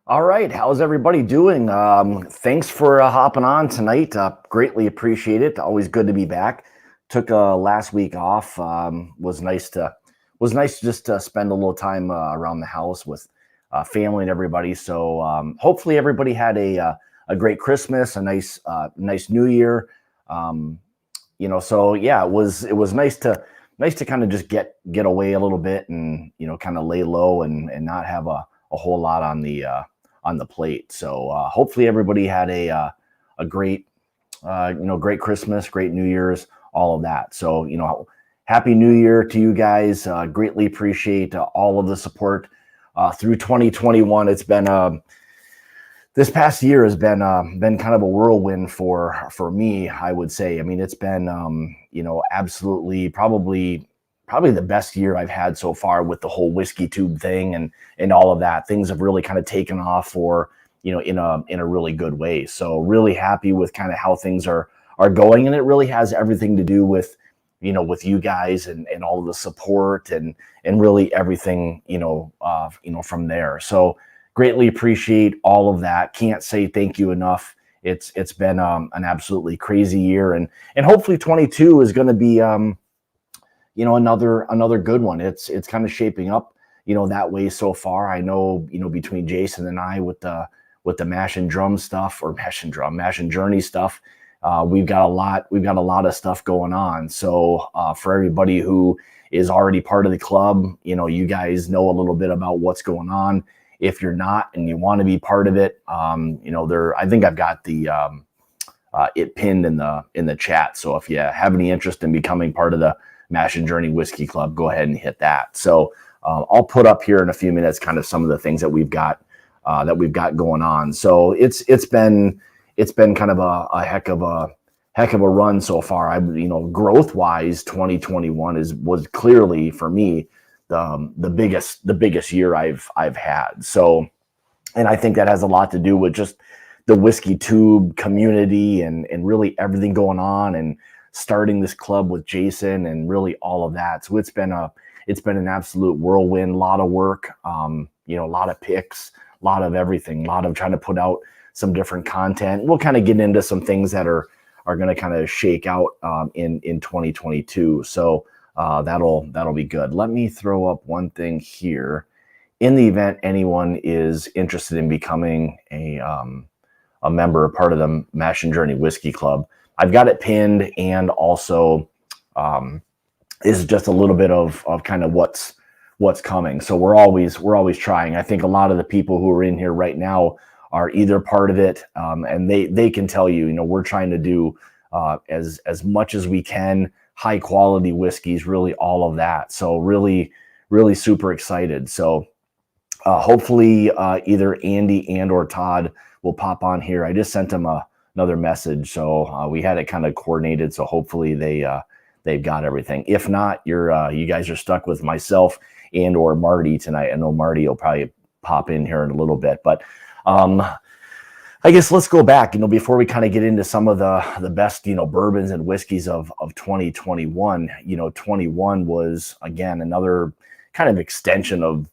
All right, how's everybody doing? Thanks for hopping on tonight. Greatly appreciate it. Always good to be back. Took last week off. Was nice to just spend a little time around the house with family and everybody. So hopefully everybody had a great Christmas, a nice New Year. Um, so yeah, it was nice to kind of just get away a little bit and kind of lay low and not have a whole lot on the plate. So hopefully everybody had a great great Christmas, great New Year's, all of that. So happy New Year to you guys. Greatly appreciate all of the support through 2021. It's been this past year has been kind of a whirlwind for me, I would say. I mean, it's been absolutely probably the best year I've had so far with the whole whiskey tube thing and all of that. Things have really kind of taken off for in a really good way. So really happy with kind of how things are going, and it really has everything to do with with you guys and all of the support and really everything from there. So greatly appreciate all of that. Can't say thank you enough. It's been an absolutely crazy year, and hopefully 22 is going to be another good one. It's kind of shaping up that way so far. I know between Jason and I with the mash and drum stuff, or mash and journey stuff, we've got a lot of stuff going on. So for everybody who is already part of the club, you guys know a little bit about what's going on. If you're not and you want to be part of it, I think I've got the it pinned in the chat. So if you have any interest in becoming part of the Mash and Journey Whiskey Club, go ahead and hit that. So I'll put up here in a few minutes kind of some of the things that we've got going on. So it's been kind of a heck of a run so far. Growth wise, 2021 was clearly for me the biggest year I've had. So, and I think that has a lot to do with just the whiskey tube community and really everything going on, and starting this club with Jason and really all of that. So it's been an absolute whirlwind, a lot of work, a lot of picks, a lot of everything, a lot of trying to put out some different content. We'll kind of get into some things that are going to kind of shake out in 2022. So that'll be good. Let me throw up one thing here. In the event anyone is interested in becoming a member, part of the Mash and Journey Whiskey Club, I've got it pinned, and also is just a little bit of kind of what's coming. So we're always trying. I think a lot of the people who are in here right now are either part of it, and they can tell we're trying to do as much as we can, high quality whiskeys, really all of that. So really super excited. So hopefully either Andy and or Todd will pop on here. I just sent them another message, so we had it kind of coordinated. So hopefully they've got everything. If not, you guys are stuck with myself and or Marty tonight. I know Marty will probably pop in here in a little bit, but I guess let's go back, before we kind of get into some of the best, bourbons and whiskeys of 2021. 21 was, again, another kind of extension of,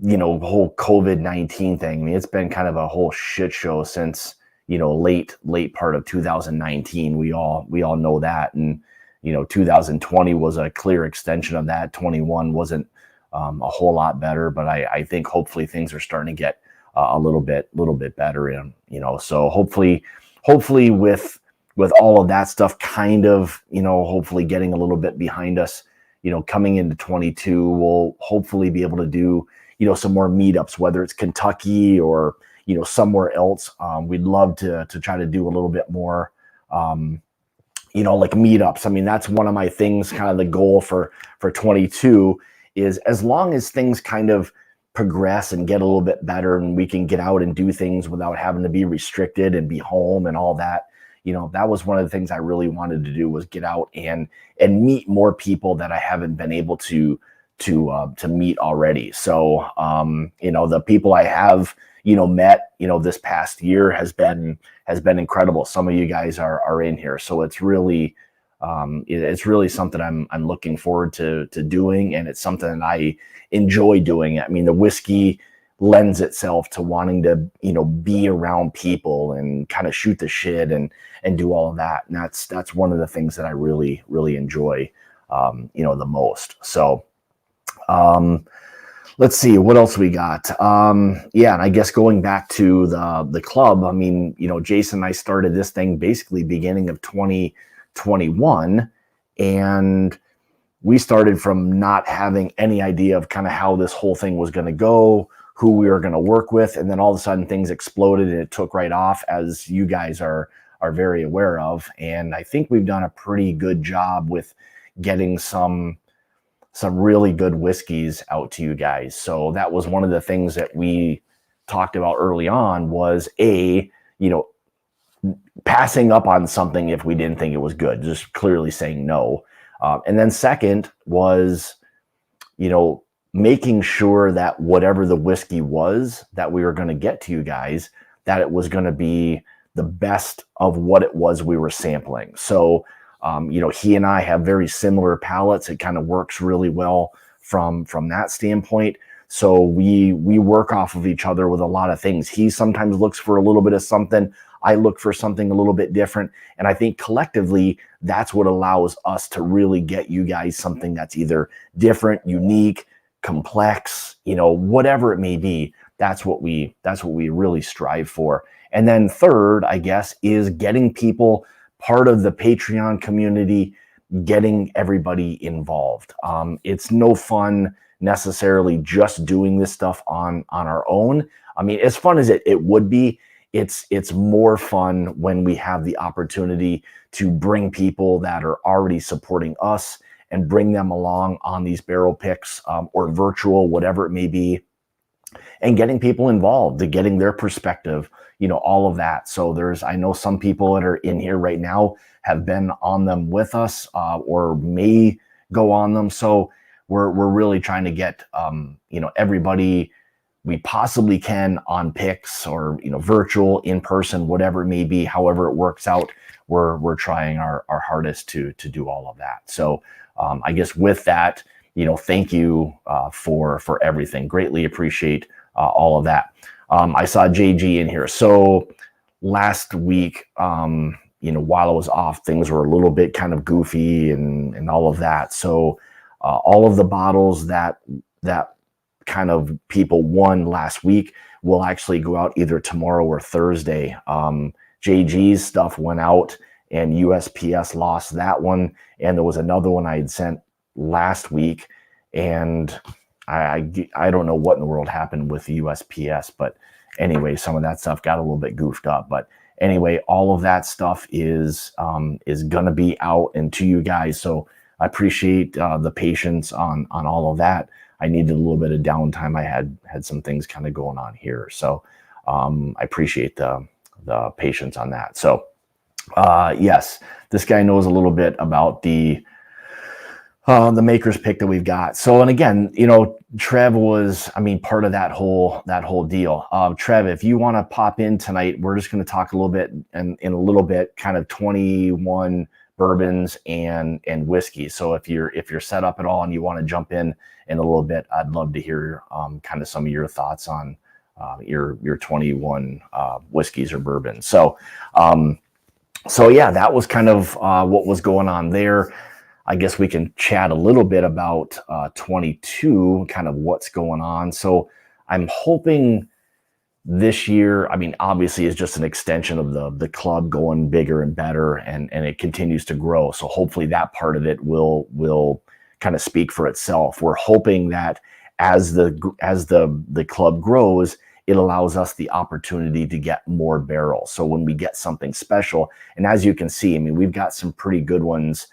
whole COVID-19 thing. I mean, it's been kind of a whole shit show since, late part of 2019. We all know that. And, 2020 was a clear extension of that. 21 wasn't a whole lot better, but I think hopefully things are starting to get a little bit better in, so hopefully with all of that stuff kind of, hopefully getting a little bit behind us, coming into 22, we'll hopefully be able to do, some more meetups, whether it's Kentucky or, somewhere else. We'd love to try to do a little bit more, like meetups. I mean, that's one of my things, kind of the goal for 22 is, as long as things kind of progress and get a little bit better and we can get out and do things without having to be restricted and be home and all that, that was one of the things I really wanted to do, was get out and meet more people that I haven't been able to meet already. So the people I have met this past year has been incredible. Some of you guys are in here, so it's really something I'm looking forward to doing, and it's something that I enjoy doing. I mean, the whiskey lends itself to wanting to, be around people and kind of shoot the shit and do all of that. And that's one of the things that I really, really enjoy, the most. So, let's see what else we got. Yeah, and I guess going back to the club, I mean, Jason and I started this thing basically beginning of 2021, and we started from not having any idea of kind of how this whole thing was going to go, who we were going to work with, and then all of a sudden things exploded and it took right off, as you guys are very aware of. And I think we've done a pretty good job with getting some really good whiskeys out to you guys. So that was one of the things that we talked about early on, was passing up on something if we didn't think it was good, just clearly saying no. And then second was, making sure that whatever the whiskey was that we were going to get to you guys, that it was going to be the best of what it was we were sampling. So, he and I have very similar palates. It kind of works really well from that standpoint. So we work off of each other with a lot of things. He sometimes looks for a little bit of something. I look for something a little bit different. And I think collectively, that's what allows us to really get you guys something that's either different, unique, complex, whatever it may be. That's what we really strive for. And then third, I guess, is getting people part of the Patreon community, getting everybody involved. It's no fun necessarily just doing this stuff on our own. I mean, as fun as it would be, it's more fun when we have the opportunity to bring people that are already supporting us and bring them along on these barrel picks, or virtual, whatever it may be, and getting people involved, getting their perspective, all of that. So I know some people that are in here right now have been on them with us, or may go on them. So we're really trying to get, everybody we possibly can on picks, or, virtual, in person, whatever it may be, however it works out. We're trying our hardest to do all of that. So I guess with that, thank you for everything. Greatly appreciate all of that. I saw JG in here. So last week, while I was off, things were a little bit kind of goofy and all of that. So all of the bottles that kind of people won last week will actually go out either tomorrow or Thursday. JG's stuff went out and USPS lost that one. And there was another one I had sent last week, and I don't know what in the world happened with the USPS, but anyway, some of that stuff got a little bit goofed up. But anyway, all of that stuff is gonna be out and to you guys. So I appreciate the patience on all of that. I needed a little bit of downtime. I had some things kind of going on here, so I appreciate the patience on that. So yes, this guy knows a little bit about the maker's pick that we've got. So, and again, Trev was, part of that whole deal. Trev, if you want to pop in tonight, we're just going to talk a little bit and in a little bit kind of 21 bourbons and whiskey. So if you're set up at all and you want to jump in a little bit, I'd love to hear kind of some of your thoughts on your 21 whiskeys or bourbons. So yeah, that was kind of what was going on there. I guess we can chat a little bit about 22, kind of what's going on. So I'm hoping this year, obviously is just an extension of the club going bigger and better, and it continues to grow. So hopefully that part of it will kind of speak for itself. We're hoping that as the club grows, it allows us the opportunity to get more barrels. So when we get something special, and as you can see, we've got some pretty good ones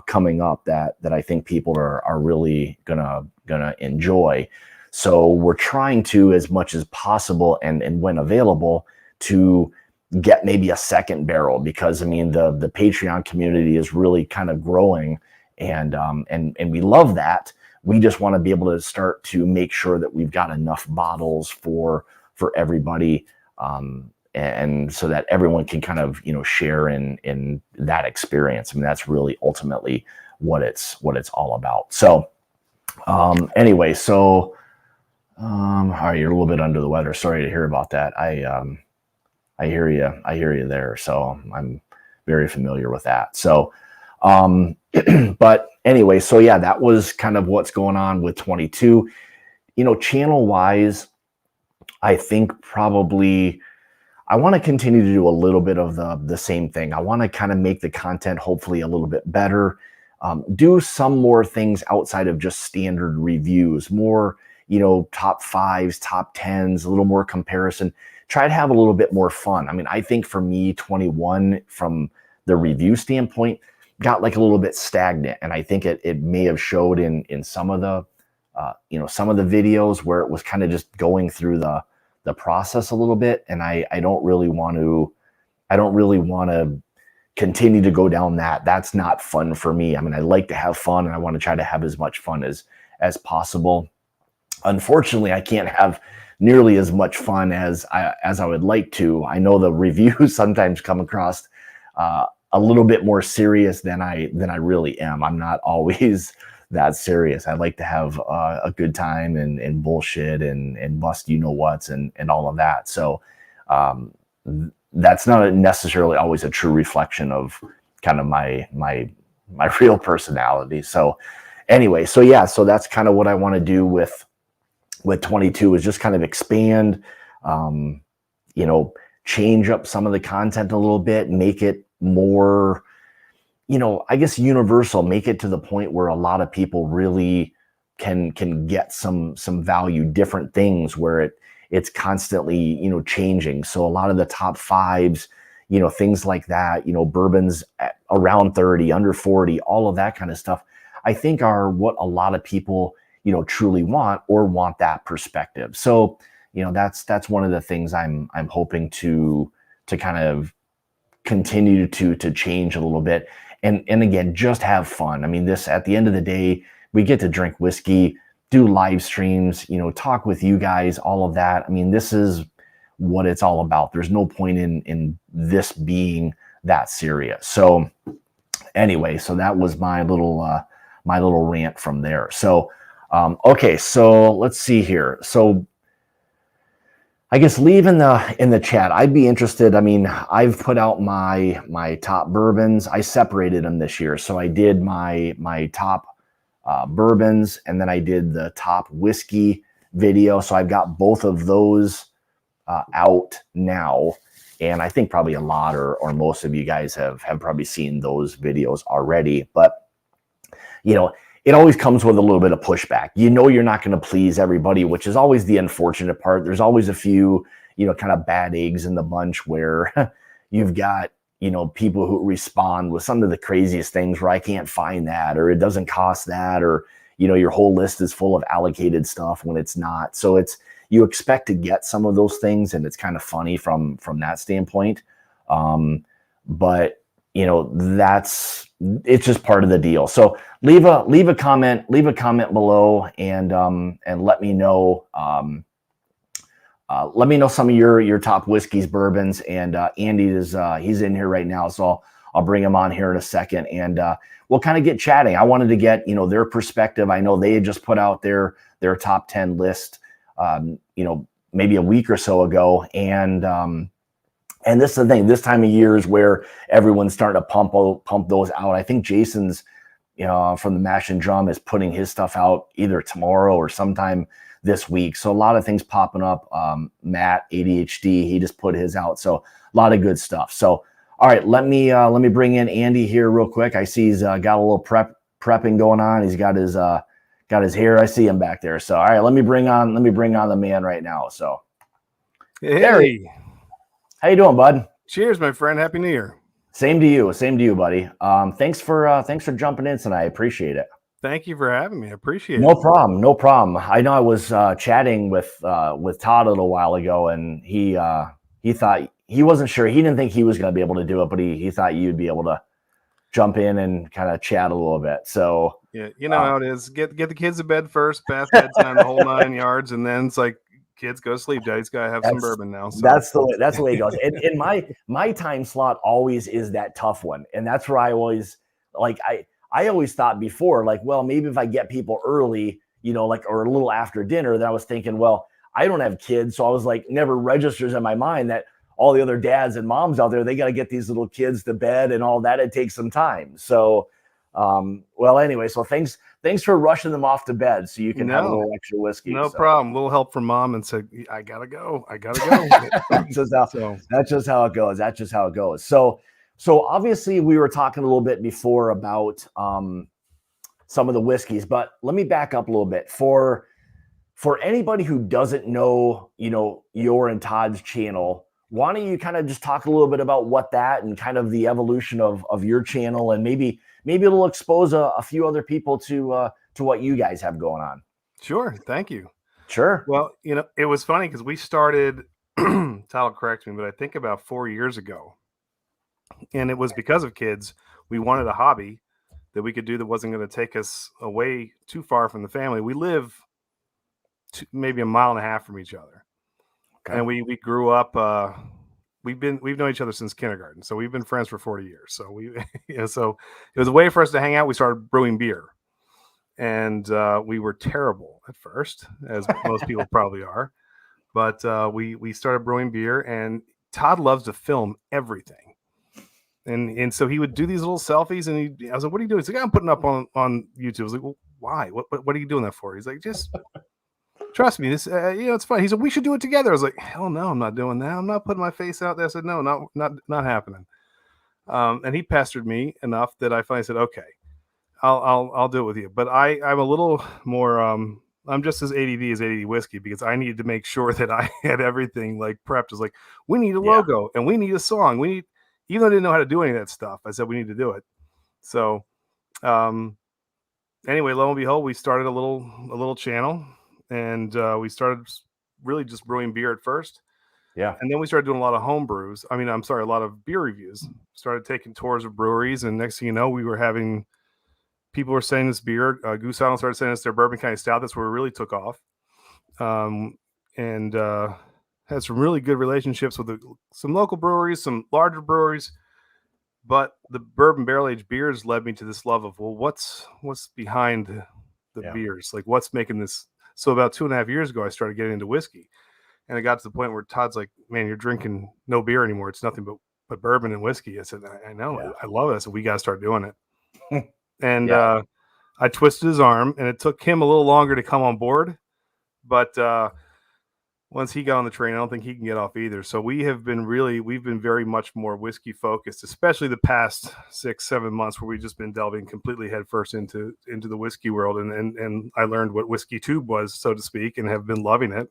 coming up that I think people are really gonna enjoy. So we're trying to, as much as possible and when available, to get maybe a second barrel, because the Patreon community is really kind of growing, and we love that. We just want to be able to start to make sure that we've got enough bottles for everybody, and so that everyone can kind of share in that experience. That's really ultimately what it's all about. So anyway, so All right, you're a little bit under the weather. Sorry to hear about that. I hear you. I hear you there. So I'm very familiar with that. So, but anyway, so yeah, that was kind of what's going on with 22. Channel wise, I think probably I want to continue to do a little bit of the same thing. I want to kind of make the content hopefully a little bit better. Do some more things outside of just standard reviews, more, top fives, top tens, a little more comparison. Try to have a little bit more fun. I mean, I think for me, 21 from the review standpoint got like a little bit stagnant. And I think it may have showed in some of the, some of the videos where it was kind of just going through the process a little bit. And I don't really want to continue to go down that. That's not fun for me. I mean, I like to have fun and I want to try to have as much fun as possible. Unfortunately, I can't have nearly as much fun as I would like to. I know the reviews sometimes come across a little bit more serious than I really am. I'm not always that serious. I like to have a good time and bullshit and bust whats and all of that. So that's not necessarily always a true reflection of kind of my real personality. So anyway, so yeah, so that's kind of what I want to do with 22 is just kind of expand, change up some of the content a little bit, make it more, I guess universal, make it to the point where a lot of people really can get some value, different things where it's constantly, changing. So a lot of the top fives, things like that, bourbons at around 30, under 40, all of that kind of stuff, I think are what a lot of people, truly want or want that perspective. So, that's one of the things I'm hoping to kind of continue to change a little bit. And again, just have fun. I mean, this, at the end of the day, we get to drink whiskey, do live streams, talk with you guys, all of that. I mean, this is what it's all about. There's no point in this being that serious. So anyway, so that was my little rant from there. So, okay, so let's see here. So I guess leave in the chat. I'd be interested. I mean, I've put out my top bourbons. I separated them this year. So I did my top bourbons, and then I did the top whiskey video. So I've got both of those out now. And I think probably a lot or most of you guys have probably seen those videos already. But, it always comes with a little bit of pushback. You're not going to please everybody, which is always the unfortunate part. There's always a few, kind of bad eggs in the bunch where you've got, people who respond with some of the craziest things where I can't find that, or it doesn't cost that, or, your whole list is full of allocated stuff when it's not. So you expect to get some of those things, and it's kind of funny from that standpoint. But it's just part of the deal. So leave a comment below and let me know. Let me know some of your top whiskeys, bourbons, and Andy he's in here right now, so I'll bring him on here in a second, and we'll kind of get chatting. I wanted to get their perspective. I know they had just put out their top 10 list, maybe a week or so ago, and this is the thing. This time of year is where everyone's starting to pump those out. I think Jason's, from the Mash and Drum, is putting his stuff out either tomorrow or sometime this week. So a lot of things popping up. Matt, ADHD, he just put his out. So a lot of good stuff. So all right, let me bring in Andy here real quick. I see he's got a little prepping going on. He's got his hair. I see him back there. So all right, let me bring on the man right now. So hey. How you doing, bud? Cheers, my friend. Happy New Year. Same to you, buddy. Thanks for jumping in tonight. I appreciate it. Thank you for having me. I appreciate it. No problem. I know I was chatting with Todd a little while ago, and he thought he wasn't sure. He didn't think he was going to be able to do it, but he thought you'd be able to jump in and kind of chat a little bit. So yeah, you know how it is. Get the kids to bed first, past bedtime, the whole 9 yards, and then it's like, kids, go to sleep. Daddy's got to have some bourbon now. So. That's the way it goes. And my time slot always is that tough one. And that's where I always I always thought before, well, maybe if I get people early, like, or a little after dinner, that I was thinking, well, I don't have kids. So I was like, never registers in my mind that all the other dads and moms out there, they got to get these little kids to bed and all that. It takes some time. So, well, anyway, so thanks for rushing them off to bed so you can have a little extra whiskey. No problem. A little help from mom and said, I gotta go. That's just how it goes. That's just how it goes. So obviously we were talking a little bit before about some of the whiskeys, but let me back up a little bit. For anybody who doesn't know, your and Todd's channel, why don't you kind of just talk a little bit about what that and kind of the evolution of your channel, and maybe it'll expose a few other people to what you guys have going on. Sure. Thank you. Sure. Well, it was funny because we started, Todd will correct me, but I think about 4 years ago. And it was because of kids. We wanted a hobby that we could do that wasn't going to take us away too far from the family. We live maybe 1.5 miles from each other. Okay. And we grew up, we've known each other since kindergarten. So we've been friends for 40 years. So so it was a way for us to hang out. We started brewing beer. And we were terrible at first, as most people probably are. But we started brewing beer, and Todd loves to film everything. And so he would do these little selfies, and I was like, "What are you doing?" He's like, "I'm putting up on YouTube." I was like, "Well, why? What are you doing that for?" He's like, "Just trust me. This, it's fun." He said, "We should do it together." I was like, "Hell no, I'm not doing that. I'm not putting my face out there." I said, "No, not happening." And he pestered me enough that I finally said, "Okay, I'll do it with you." But I'm a little more. I'm just as ADD as ADD whiskey, because I needed to make sure that I had everything like prepped. It's like, we need a logo and we need a song. Even though I didn't know how to do any of that stuff, I said we need to do it. So, anyway, lo and behold, we started a little channel, and we started really just brewing beer at first. Yeah. And then we started doing a lot of home brews. A lot of beer reviews. Started taking tours of breweries, and next thing you know, we were having people were saying this beer. Goose Island started saying it's their Bourbon County Stout. That's where it really took off. And had some really good relationships with some local breweries, some larger breweries. But the bourbon barrel aged beers led me to this love of, well, what's behind the beers? Like, what's making this? So about 2.5 years ago, I started getting into whiskey. And it got to the point where Todd's like, "Man, you're drinking no beer anymore. It's nothing but bourbon and whiskey." I said, "I know. Yeah. I love it." I said, "We got to start doing it." And I twisted his arm, and it took him a little longer to come on board. But once he got on the train, I don't think he can get off either. So we've been very much more whiskey focused, especially the past 6-7 months, where we've just been delving completely headfirst into the whiskey world. And I learned what whiskey tube was, so to speak, and have been loving it.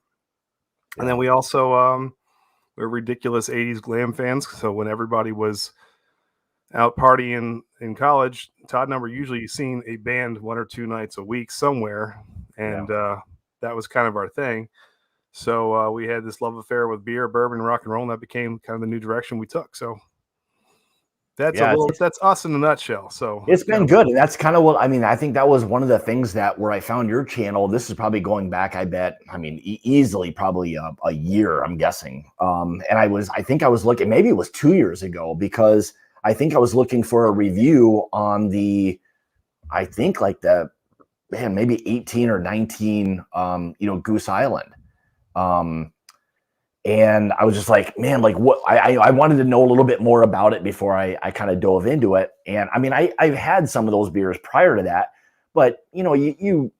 Yeah. And then we also, we're ridiculous 80s glam fans. So when everybody was out partying in college, Todd and I were usually seeing a band 1 or 2 nights a week somewhere. And that was kind of our thing. So we had this love affair with beer, bourbon, rock and roll, and that became kind of the new direction we took. So that's that's us in a nutshell. So it's been good. And that's kind of what, I think that was one of the things where I found your channel. This is probably going back, I bet, easily probably a year, I'm guessing. And I think I was looking, maybe it was 2 years ago, because I think I was looking for a review on maybe 18 or 19, Goose Island. And I was just like, man, like what I wanted to know a little bit more about it before I kind of dove into it. And I've had some of those beers prior to that, but you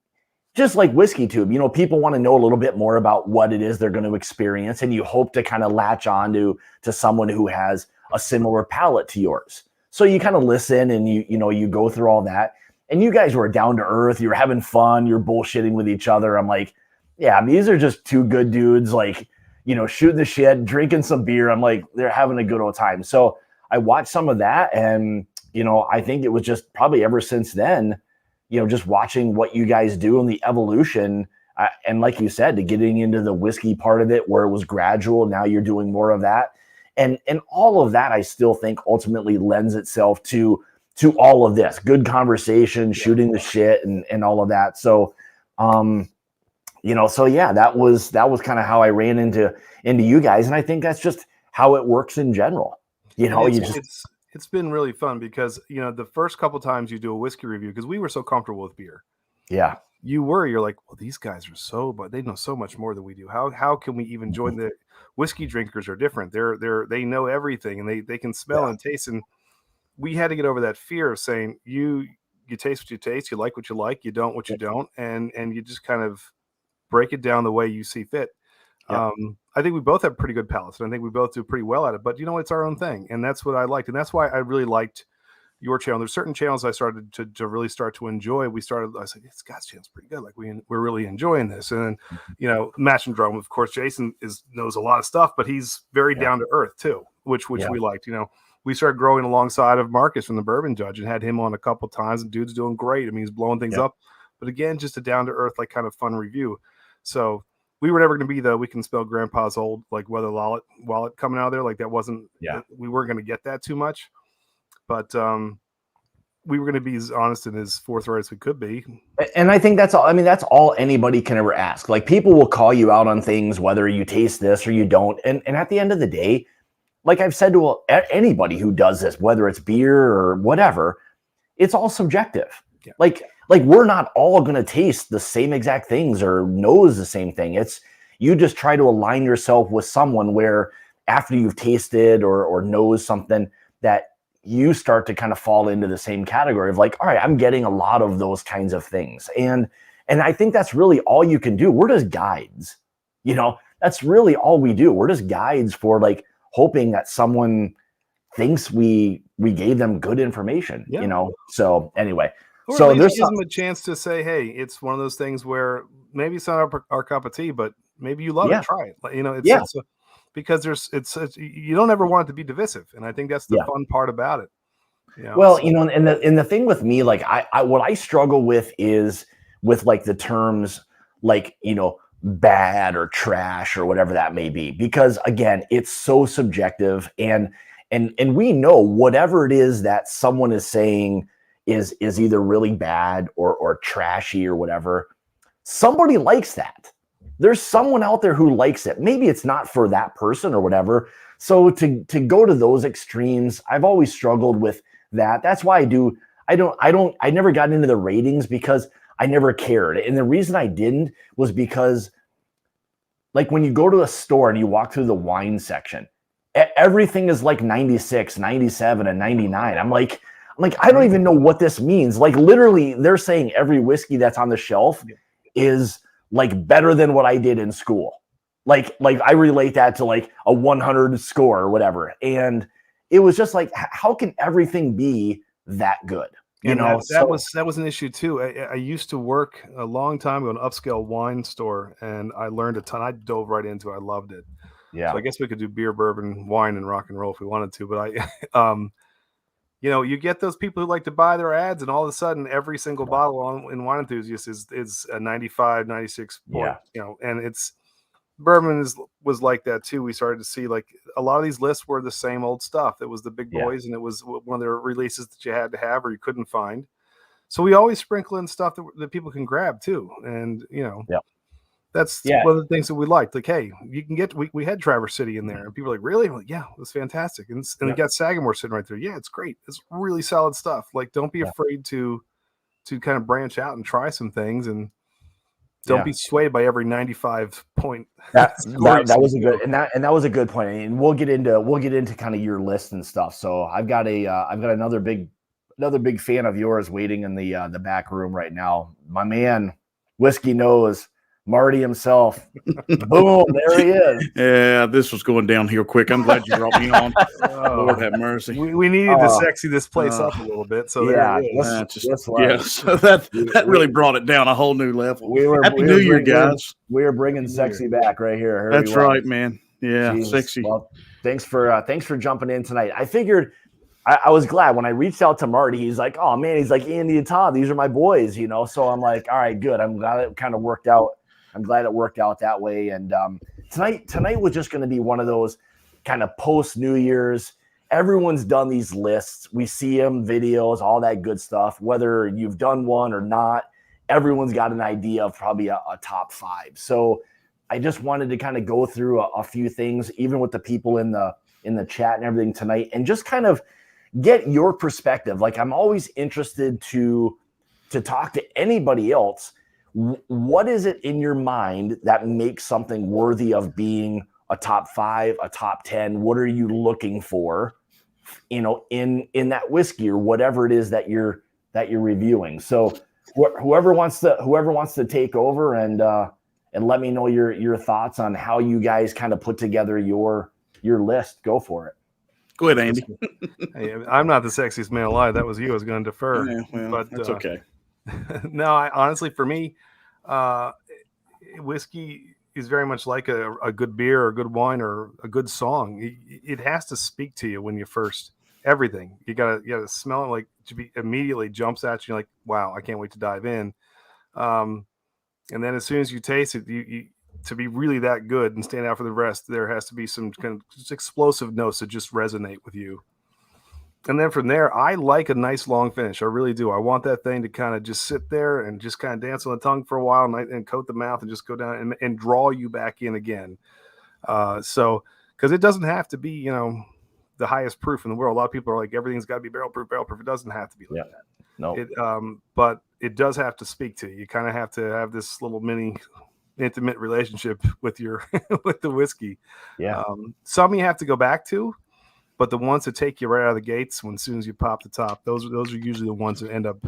just like Whiskey Tube, people want to know a little bit more about what it is they're going to experience. And you hope to kind of latch on to someone who has a similar palate to yours. So you kind of listen and you go through all that, and you guys were down to earth. You were having fun. You're bullshitting with each other. I'm like, yeah, these are just two good dudes, like, shooting the shit, drinking some beer. I'm like, they're having a good old time. So I watched some of that, and, I think it was just probably ever since then, just watching what you guys do and the evolution. And like you said, to getting into the whiskey part of it, where it was gradual. Now you're doing more of that. And all of that, I still think ultimately lends itself to all of this good conversation, shooting the shit and all of that. So, that was kind of how I ran into you guys. And I think that's just how it works in general. It's been really fun because, the first couple times you do a whiskey review, because we were so comfortable with beer. Yeah. you're like, well, these guys are but they know so much more than we do. How can we even join the whiskey drinkers are different. They know everything, and they can smell and taste. And we had to get over that fear of saying, you taste what you taste, you like what you like, you don't what you don't, and you just kind of break it down the way you see fit. I think we both have pretty good palates, and I think we both do pretty well at it. But it's our own thing, and that's what I liked, and that's why I really liked your channel. There's certain channels I started to really start to enjoy. I was like, Scott's channel's pretty good. Like we're really enjoying this. And then, Mash and Drum, of course, Jason knows a lot of stuff, but he's very down to earth too, which we liked. We started growing alongside of Marcus from the Bourbon Judge and had him on a couple times, and dude's doing great. I mean, he's blowing things up, but again, just a down to earth, like kind of fun review. So we were never going to be we can spell grandpa's old, like Weather Wallet coming out of there. Like that wasn't, we weren't going to get that too much. But we were going to be as honest and as forthright as we could be. And I think that's all. I mean, that's all anybody can ever ask. Like people will call you out on things, whether you taste this or you don't. And at the end of the day, like I've said to anybody who does this, whether it's beer or whatever, it's all subjective. Yeah. Like we're not all going to taste the same exact things or knows the same thing. It's you just try to align yourself with someone where after you've tasted or knows something that you start to kind of fall into the same category of like, all right, I'm getting a lot of those kinds of things. And I think that's really all you can do. We're just guides, that's really all we do. We're just guides for like hoping that someone thinks we gave them good information, So anyway, or so there's gives them a chance to say, hey, it's one of those things where maybe it's not our cup of tea, but maybe you love it. Try it. Because you don't ever want it to be divisive, and I think that's the fun part about it. Well, and the thing with me, like I what I struggle with is with like the terms like bad or trash or whatever that may be, because again, it's so subjective, and we know whatever it is that someone is saying is either really bad or trashy or whatever. Somebody likes that. There's someone out there who likes it. Maybe it's not for that person or whatever. So to go to those extremes, I've always struggled with that. That's why I never got into the ratings because I never cared. And the reason I didn't was because like when you go to a store and you walk through the wine section, everything is like 96, 97, and 99. I'm like, I don't even know what this means. Like literally they're saying every whiskey that's on the shelf is like better than what I did in school. Like I relate that to like a 100 score or whatever. And it was just like, how can everything be that good? That was an issue too. I used to work a long time ago in an upscale wine store, and I learned a ton. I dove right into it. I loved it. Yeah. So I guess we could do beer, bourbon, wine, and rock and roll if we wanted to. But you get those people who like to buy their ads, and all of a sudden every single bottle in Wine Enthusiast is a 95, 96 point, and it's bourbon was like that too. We started to see like a lot of these lists were the same old stuff. It was the big boys, and it was one of the releases that you had to have or you couldn't find. So we always sprinkle in stuff that people can grab too. And, that's one of the things that we liked. Like, hey, you can get, we had Traverse City in there, and people are like, really? I'm like, yeah, it was fantastic. And we got Sagamore sitting right there. Yeah, it's great. It's really solid stuff. Like, don't be afraid to kind of branch out and try some things, and don't be swayed by every 95 point. That was a good, and that was a good point. And we'll get into kind of your list and stuff. So I've got another big fan of yours waiting in the back room right now. My man, Whiskey Nose, Marty himself. Boom, there he is. Yeah, this was going downhill quick. I'm glad you brought me on. Lord have mercy. We needed to sexy this place up a little bit. So so that really brought it down a whole new level. Happy New Year, guys. We are bringing sexy back right here. That's right, man. Yeah, Jesus. Sexy. Well, thanks for jumping in tonight. I figured I was glad when I reached out to Marty. He's like, oh man, he's like, Andy and Todd, these are my boys, So I'm like, all right, good. I'm glad it kind of worked out. I'm glad it worked out that way. And tonight was just going to be one of those kind of post New Year's. Everyone's done these lists. We see them, videos, all that good stuff. Whether you've done one or not, everyone's got an idea of probably a top 5. So I just wanted to kind of go through a few things, even with the people in the chat and everything tonight, and just kind of get your perspective. Like I'm always interested to talk to anybody else, what is it in your mind that makes something worthy of being a top 5, a top 10? What are you looking for, in that whiskey or whatever it is that you're reviewing? So whoever wants to take over and let me know your thoughts on how you guys kind of put together your list. Go for it. Go ahead, Andy. Hey, I'm not the sexiest man alive. That was you. I was going to defer. Yeah, well, but that's okay. No, honestly, for me, whiskey is very much like a good beer or a good wine or a good song. It has to speak to you when you first, everything. You gotta smell it, like immediately jumps at you. You're like, wow, I can't wait to dive in. And then as soon as you taste it, you to be really that good and stand out for the rest, there has to be some kind of just explosive notes that just resonate with you. And then from there, I like a nice long finish. I really do. I want that thing to kind of just sit there and just kind of dance on the tongue for a while and coat the mouth and just go down and draw you back in again. So, because it doesn't have to be, the highest proof in the world. A lot of people are like, everything's got to be barrel proof. It doesn't have to be like that. No. But it does have to speak to you. You kind of have to have this little mini intimate relationship with your with the whiskey. Yeah. Some you have to go back to, but the ones that take you right out of the gates as soon as you pop the top, those are usually the ones that end up,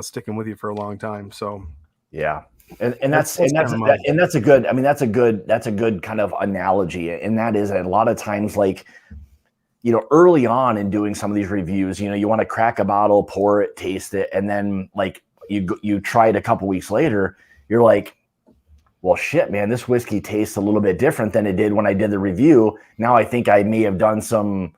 sticking with you for a long time. So yeah. And that's a good, that's a good kind of analogy. And that is a lot of times, like, early on in doing some of these reviews, you want to crack a bottle, pour it, taste it. And then like you try it a couple weeks later, you're like, well, shit, man, this whiskey tastes a little bit different than it did when I did the review. Now I think I may have done some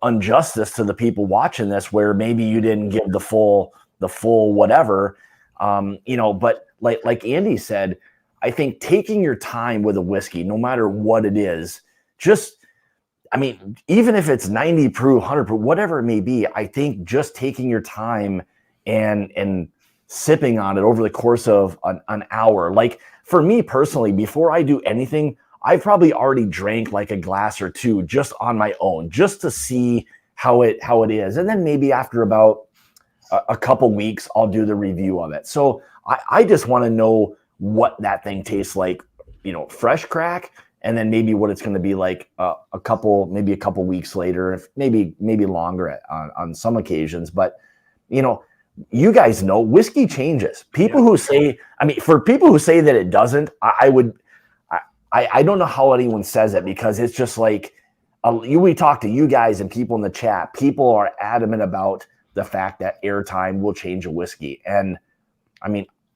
injustice to the people watching this, where maybe you didn't give the full whatever, but like Andy said, I think taking your time with a whiskey, no matter what it is, even if it's 90 proof, 100 proof, whatever it may be, I think just taking your time and sipping on it over the course of an hour. Like for me personally, before I do anything, I've probably already drank like a glass or two just on my own, just to see how it is. And then maybe after about a couple weeks, I'll do the review of it. So I just want to know what that thing tastes like, fresh crack, and then maybe what it's going to be like a couple weeks later, if maybe longer on some occasions. But you guys know whiskey changes. People who say, for people who say that it doesn't, I don't know how anyone says it, because it's just like we talk to you guys and people in the chat. People are adamant about the fact that airtime will change a whiskey, and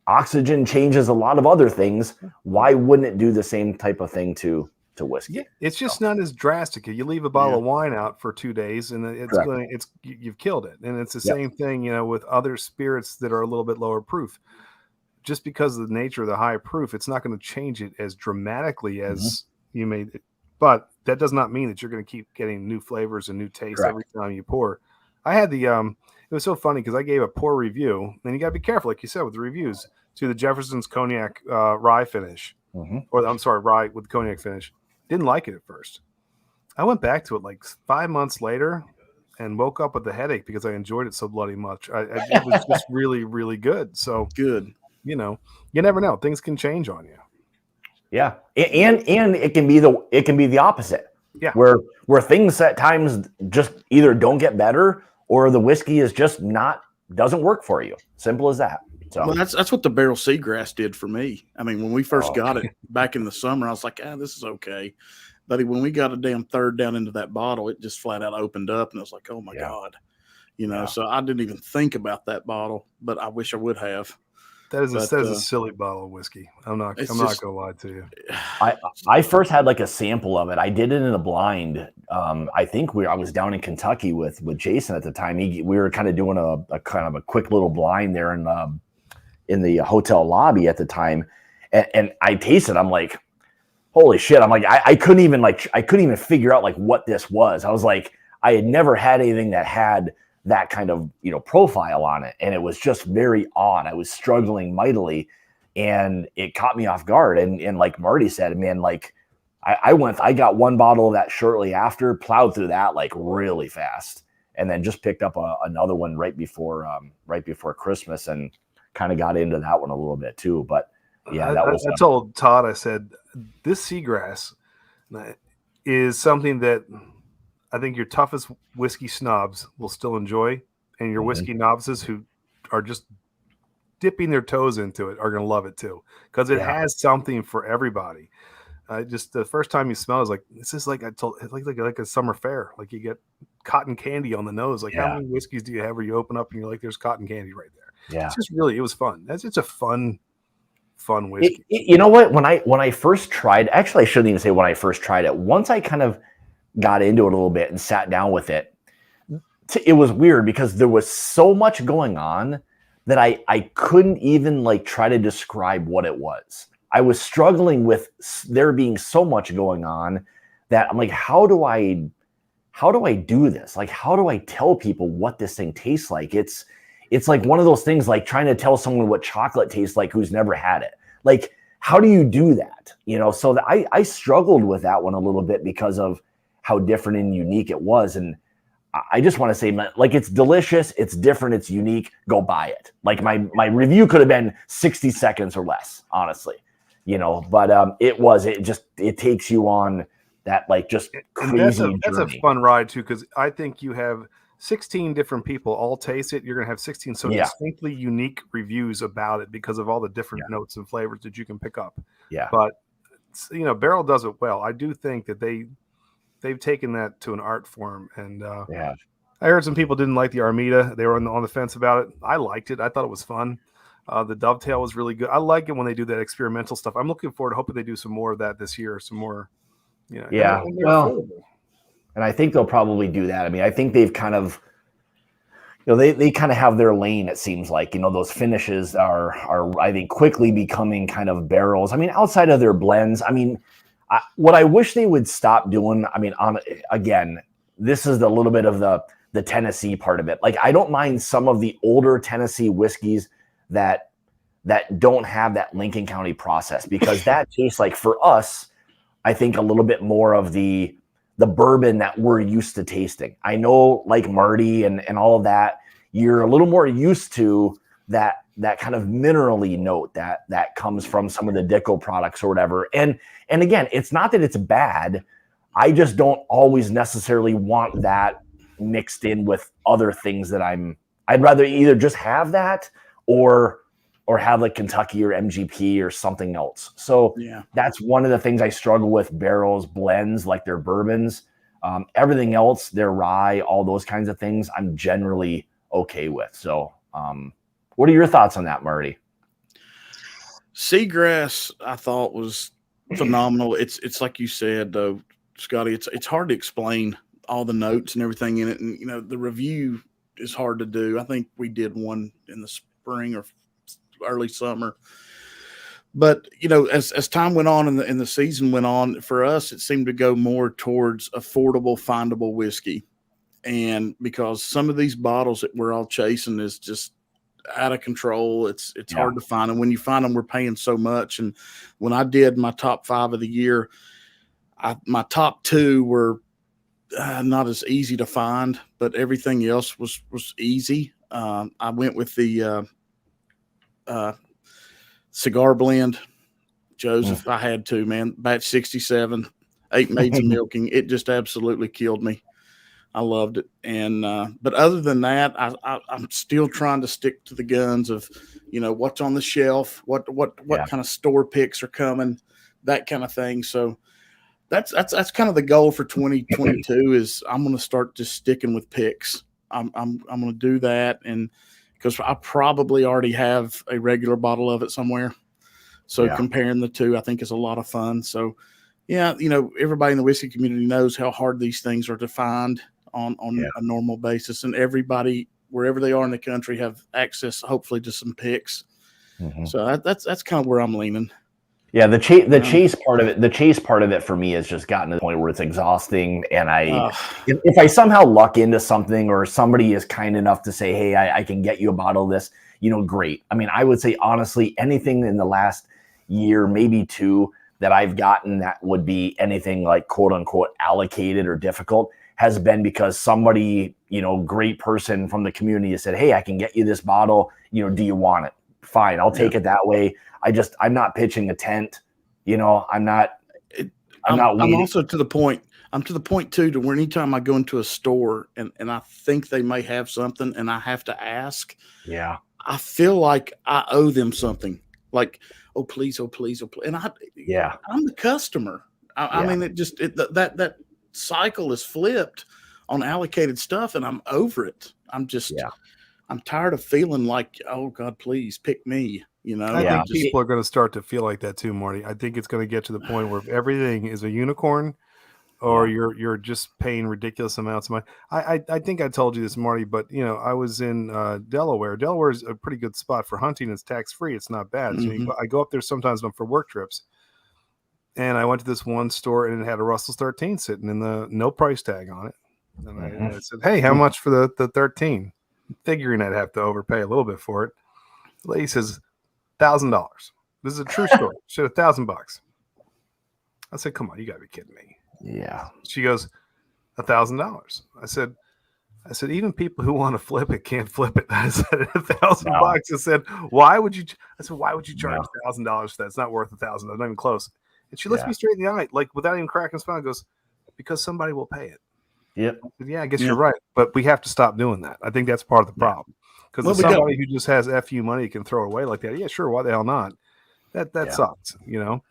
oxygen changes a lot of other things. Why wouldn't it do the same type of thing to whiskey? Yeah, it's just not as drastic. You leave a bottle of wine out for 2 days and you've killed it. And it's the same thing, with other spirits that are a little bit lower proof. Just because of the nature of the high proof, it's not going to change it as dramatically as you made it. But that does not mean that you're going to keep getting new flavors and new tastes every time you pour. I had it was so funny because I gave a poor review, and you got to be careful, like you said, with the reviews, to the Jefferson's Cognac rye finish, or I'm sorry, rye with cognac finish. Didn't like it at first. I went back to it like 5 months later and woke up with a headache because I enjoyed it so bloody much. It was just really, really good. So good. You never know. Things can change on you. Yeah, and it can be the opposite. Yeah, where things at times just either don't get better, or the whiskey is just doesn't work for you. Simple as that. So well, that's what the barrel seagrass did for me. When we first got it back in the summer, I was like, this is okay. But when we got a damn third down into that bottle, it just flat out opened up, and I was like, oh my God. So I didn't even think about that bottle, but I wish I would have. That is a silly bottle of whiskey. I'm not gonna lie to you. I first had like a sample of it. I did it in a blind. I think I was down in Kentucky with Jason at the time. We were kind of doing a kind of a quick little blind there in the hotel lobby at the time, and I tasted. I'm like, holy shit! I'm like, I couldn't even figure out like what this was. I was like, I had never had anything that had that kind of profile on it, and it was just very odd. I was struggling mightily, and it caught me off guard. And like Marty said, man, like I got one bottle of that shortly after, plowed through that like really fast, and then just picked up another one right before Christmas, and kind of got into that one a little bit too. But yeah, that was. I told Todd, I said, this seagrass is something that I think your toughest whiskey snobs will still enjoy, and your whiskey novices who are just dipping their toes into it are going to love it too, because it has something for everybody. Just the first time you smell it, is like, this is like it's like a summer fair. Like you get cotton candy on the nose. Like how many whiskeys do you have where you open up and you're like, there's cotton candy right there? Yeah, it's just really, it was fun. It's a fun whiskey. You know what? When I first tried, actually, I shouldn't even say when I first tried it. Once I kind of got into it a little bit and sat down with it, it was weird because there was so much going on that I couldn't even like try to describe what it was. I was struggling with there being so much going on that I'm like, how do I do this? Like, how do I tell people what this thing tastes like? It's like one of those things like trying to tell someone what chocolate tastes like who's never had it. Like, how do you do that? You know, so that I struggled with that one a little bit because of how different and unique it was. And I just want to say, like, it's delicious, it's different, it's unique. Go buy it. Like my review could have been 60 seconds or less, honestly. You know, but it takes you on that like just crazy journey. That's a fun ride too, because I think you have 16 different people all taste it. You're gonna have 16 distinctly unique reviews about it because of all the different notes and flavors that you can pick up. Yeah, but you know, Barrel does it well. I do think that they've taken that to an art form, and I heard some people didn't like the Armida. They were on the fence about it. I liked it. I thought it was fun. The Dovetail was really good. I like it when they do that experimental stuff. I'm looking forward to hoping they do some more of that this year. Some more, and I think they'll probably do that. I mean, I think they've kind of, you know, they kind of have their lane. It seems like, you know, those finishes are I think quickly becoming kind of barrels. I mean, outside of their blends, I mean, what I wish they would stop doing. I mean, again, this is a little bit of the Tennessee part of it. Like, I don't mind some of the older Tennessee whiskeys that don't have that Lincoln County process, because that tastes like, for us, I think a little bit more of the bourbon that we're used to tasting. I know, like Marty and all of that, you're a little more used to that kind of minerally note that comes from some of the Dickel products or whatever. And again, it's not that it's bad. I just don't always necessarily want that mixed in with other things that I'd rather either just have that or have like Kentucky or MGP or something else. So that's one of the things I struggle with barrels, blends, like their bourbons. Everything else, their rye, all those kinds of things, I'm generally okay with. So what are your thoughts on that, Marty? Seagrass, I thought, was phenomenal. It's like you said, though, Scotty, it's hard to explain all the notes and everything in it. And, you know, the review is hard to do. I think we did one in the spring or early summer, but you know, as time went on and the season went on, for us, it seemed to go more towards affordable, findable whiskey. And because some of these bottles that we're all chasing is just out of control, it's hard to find. And when you find them, we're paying so much. And when I did my top 5 of the year, my top 2 were not as easy to find, but everything else was easy. I went with the cigar blend, Joseph. I had to, man. Batch 67, 8 maids of milking. It just absolutely killed me. I loved it. And but other than that, I'm still trying to stick to the guns of, you know, what's on the shelf, what kind of store picks are coming, that kind of thing. So that's kind of the goal for 2022 is I'm going to start just sticking with picks. I'm going to do that, and because I probably already have a regular bottle of it somewhere. So comparing the two, I think, is a lot of fun. So, yeah, you know, everybody in the whiskey community knows how hard these things are to find on a normal basis. And everybody, wherever they are in the country, have access, hopefully, to some picks. So that's kind of where I'm leaning. Yeah, the chase part of it for me has just gotten to the point where it's exhausting. And if I somehow luck into something, or somebody is kind enough to say, hey, I can get you a bottle of this, you know, great. I mean, I would say, honestly, anything in the last year, maybe 2, that I've gotten that would be anything like quote unquote allocated or difficult has been because somebody, you know, great person from the community has said, hey, I can get you this bottle, you know, do you want it? fine. I'll take it that way. I'm not pitching a tent. You know, I'm not waiting. I'm also to the point. I'm to the point too, to where anytime I go into a store and I think they may have something and I have to ask, Yeah. I feel like I owe them something. Like, oh please, oh please, oh please. And I'm the customer. I mean, that cycle is flipped on allocated stuff, and I'm over it. I'm tired of feeling like, oh God, please pick me. You know, I think people are going to start to feel like that too, Marty. I think it's going to get to the point where if everything is a unicorn, or you're just paying ridiculous amounts of money. I think I told you this, Marty, but you know, I was in Delaware. Delaware is a pretty good spot for hunting. It's tax free. It's not bad. Mm-hmm. So I go up there sometimes for work trips. And I went to this one store and it had a Russell's 13 sitting in the no price tag on it. And I said, "Hey, how much for the 13?" Figuring I'd have to overpay a little bit for it. The lady says, $1,000. This is a true story. She said $1,000. I said, "Come on, you gotta be kidding me." Yeah. She goes, $1,000. I said, even people who want to flip it can't flip it. I said, $1,000. I said, why would you charge $1,000 for that? It's not worth $1,000. Not even close. And she looks me straight in the eye, like without even cracking a smile, and goes, because somebody will pay it. Yep. Said, yeah, I guess you're right. But we have to stop doing that. I think that's part of the problem. Because somebody who just has FU money can throw it away like that. Yeah, sure. Why the hell not? That sucks, you know?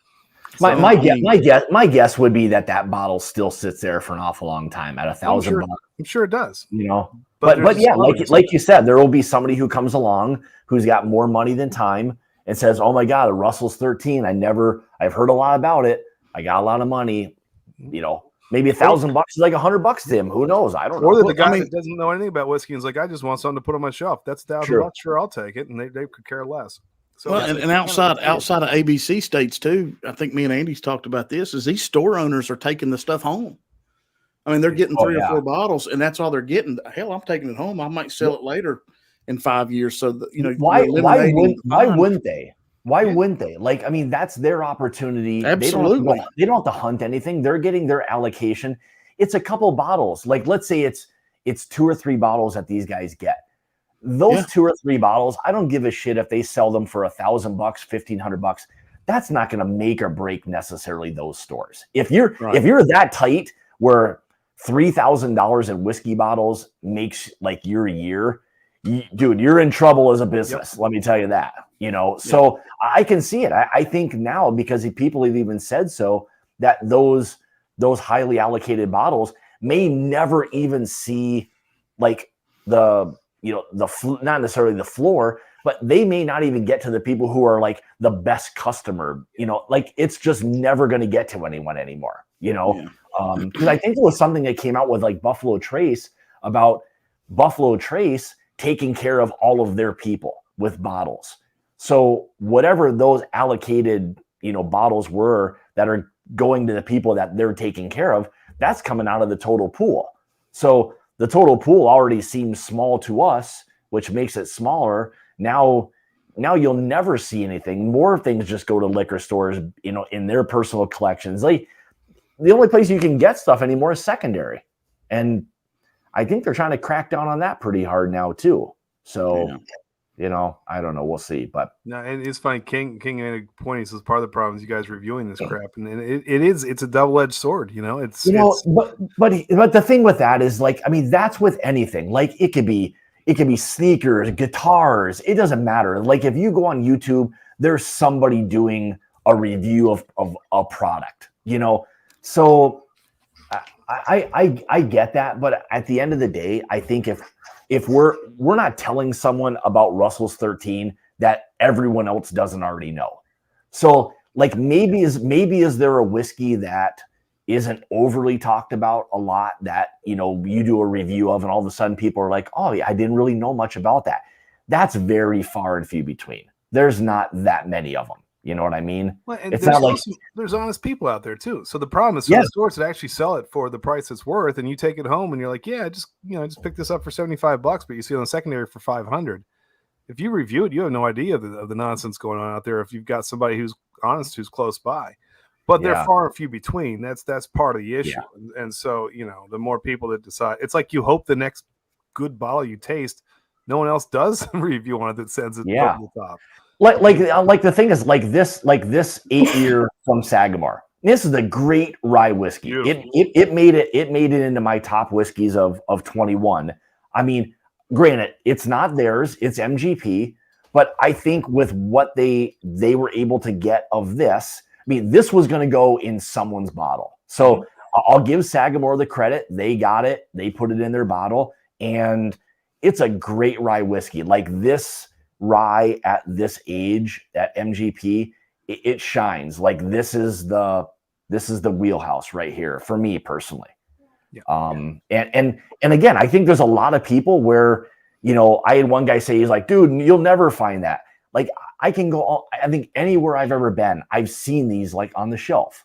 My guess would be that bottle still sits there for an awful long time at $1,000. I'm sure it does. You know, but yeah, like you said, there will be somebody who comes along who's got more money than time and says, "Oh my God, a Russell's 13. I've heard a lot about it. I got a lot of money." You know, maybe $1,000 is like $100 to him. Who knows? I don't know. Or the guy that doesn't know anything about whiskey and is like, "I just want something to put on my shelf. That's $1,000. Sure, I'll take it." And they could care less. So and outside of ABC states too, I think me and Andy's talked about this, is these store owners are taking the stuff home. I mean, they're getting 3 or 4 bottles, and that's all they're getting. Hell, I'm taking it home. I might sell it later in 5 years. So that, you know, why wouldn't they? Why wouldn't they? Like, I mean, that's their opportunity. Absolutely. They don't have to hunt anything. They're getting their allocation. It's a couple bottles. Like, let's say it's 2 or 3 bottles that these guys get. Those 2 or 3 bottles, I don't give a shit if they sell them for $1,000, $1,500. That's not going to make or break necessarily those stores. If you're that tight where $3,000 in whiskey bottles makes like your year, dude, you're in trouble as a business. Let me tell you that. You know, so I can see it. I think now, because people have even said so, that those highly allocated bottles may never even see like not necessarily the floor, but they may not even get to the people who are like the best customer, you know, like it's just never going to get to anyone anymore, you know? Because I think there was something that came out with like Buffalo Trace about Buffalo Trace taking care of all of their people with bottles. So whatever those allocated, you know, bottles were that are going to the people that they're taking care of, that's coming out of the total pool. So the total pool already seems small to us, which makes it smaller. Now you'll never see anything. More things just go to liquor stores, you know, in their personal collections. Like, the only place you can get stuff anymore is secondary. And I think they're trying to crack down on that pretty hard now too. So, you know, I don't know. We'll see. But no, and it's funny. King made a point. He says part of the problem is you guys reviewing this crap, and it's a double-edged sword. You know, but the thing with that is, like, I mean, that's with anything. Like, it could be sneakers, guitars. It doesn't matter. Like, if you go on YouTube, there's somebody doing a review of a product. You know, so I get that, but at the end of the day, I think if we're not telling someone about Russell's 13 that everyone else doesn't already know. So like maybe is there a whiskey that isn't overly talked about a lot that, you know, you do a review of and all of a sudden people are like, "Oh yeah, I didn't really know much about that." That's very far and few between. There's not that many of them. You know what I mean? Well, it's not like there's honest people out there too. So the problem is for the stores that actually sell it for the price it's worth, and you take it home and you're like, "Yeah, I just picked this up for $75," but you see it on the secondary for $500. If you review it, you have no idea of the nonsense going on out there. If you've got somebody who's honest, who's close by, but they're far and few between. That's part of the issue. And so, you know, the more people that decide, it's like you hope the next good bottle you taste, no one else does review on it that sends it over the top. Like the thing is like this 8-year from Sagamore. This is a great rye whiskey. It made it into my top whiskeys of 21. I mean, granted, it's not theirs, it's MGP, but I think with what they were able to get of this, I mean, this was going to go in someone's bottle. So I'll give Sagamore the credit. They got it. They put it in their bottle, and it's a great rye whiskey. Like this rye at this age at MGP, it shines. Like this is the wheelhouse right here for me personally. And again, I think there's a lot of people where, I had one guy say, he's like, dude, you'll never find that. Like I can go, I think anywhere I've ever been, I've seen these like on the shelf,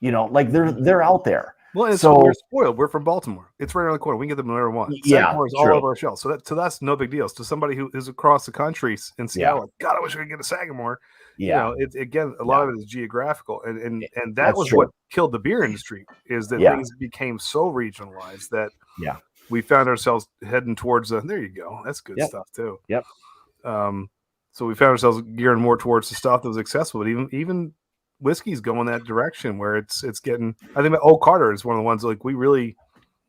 like they're out there. Well, so we're spoiled. We're from Baltimore. It's right around the corner. We can get them whenever we want. Sagamore is all over our shelves. So that's no big deal. To somebody who is across the country in Seattle, like, God, I wish we could get a Sagamore. It's again, a lot of it is geographical, and that was what killed the beer industry, is that things became so regionalized that we found ourselves heading towards there you go. That's good stuff too. Yep. So we found ourselves gearing more towards the stuff that was accessible, but even whiskey's going that direction where it's getting. I think Old Carter is one of the ones like we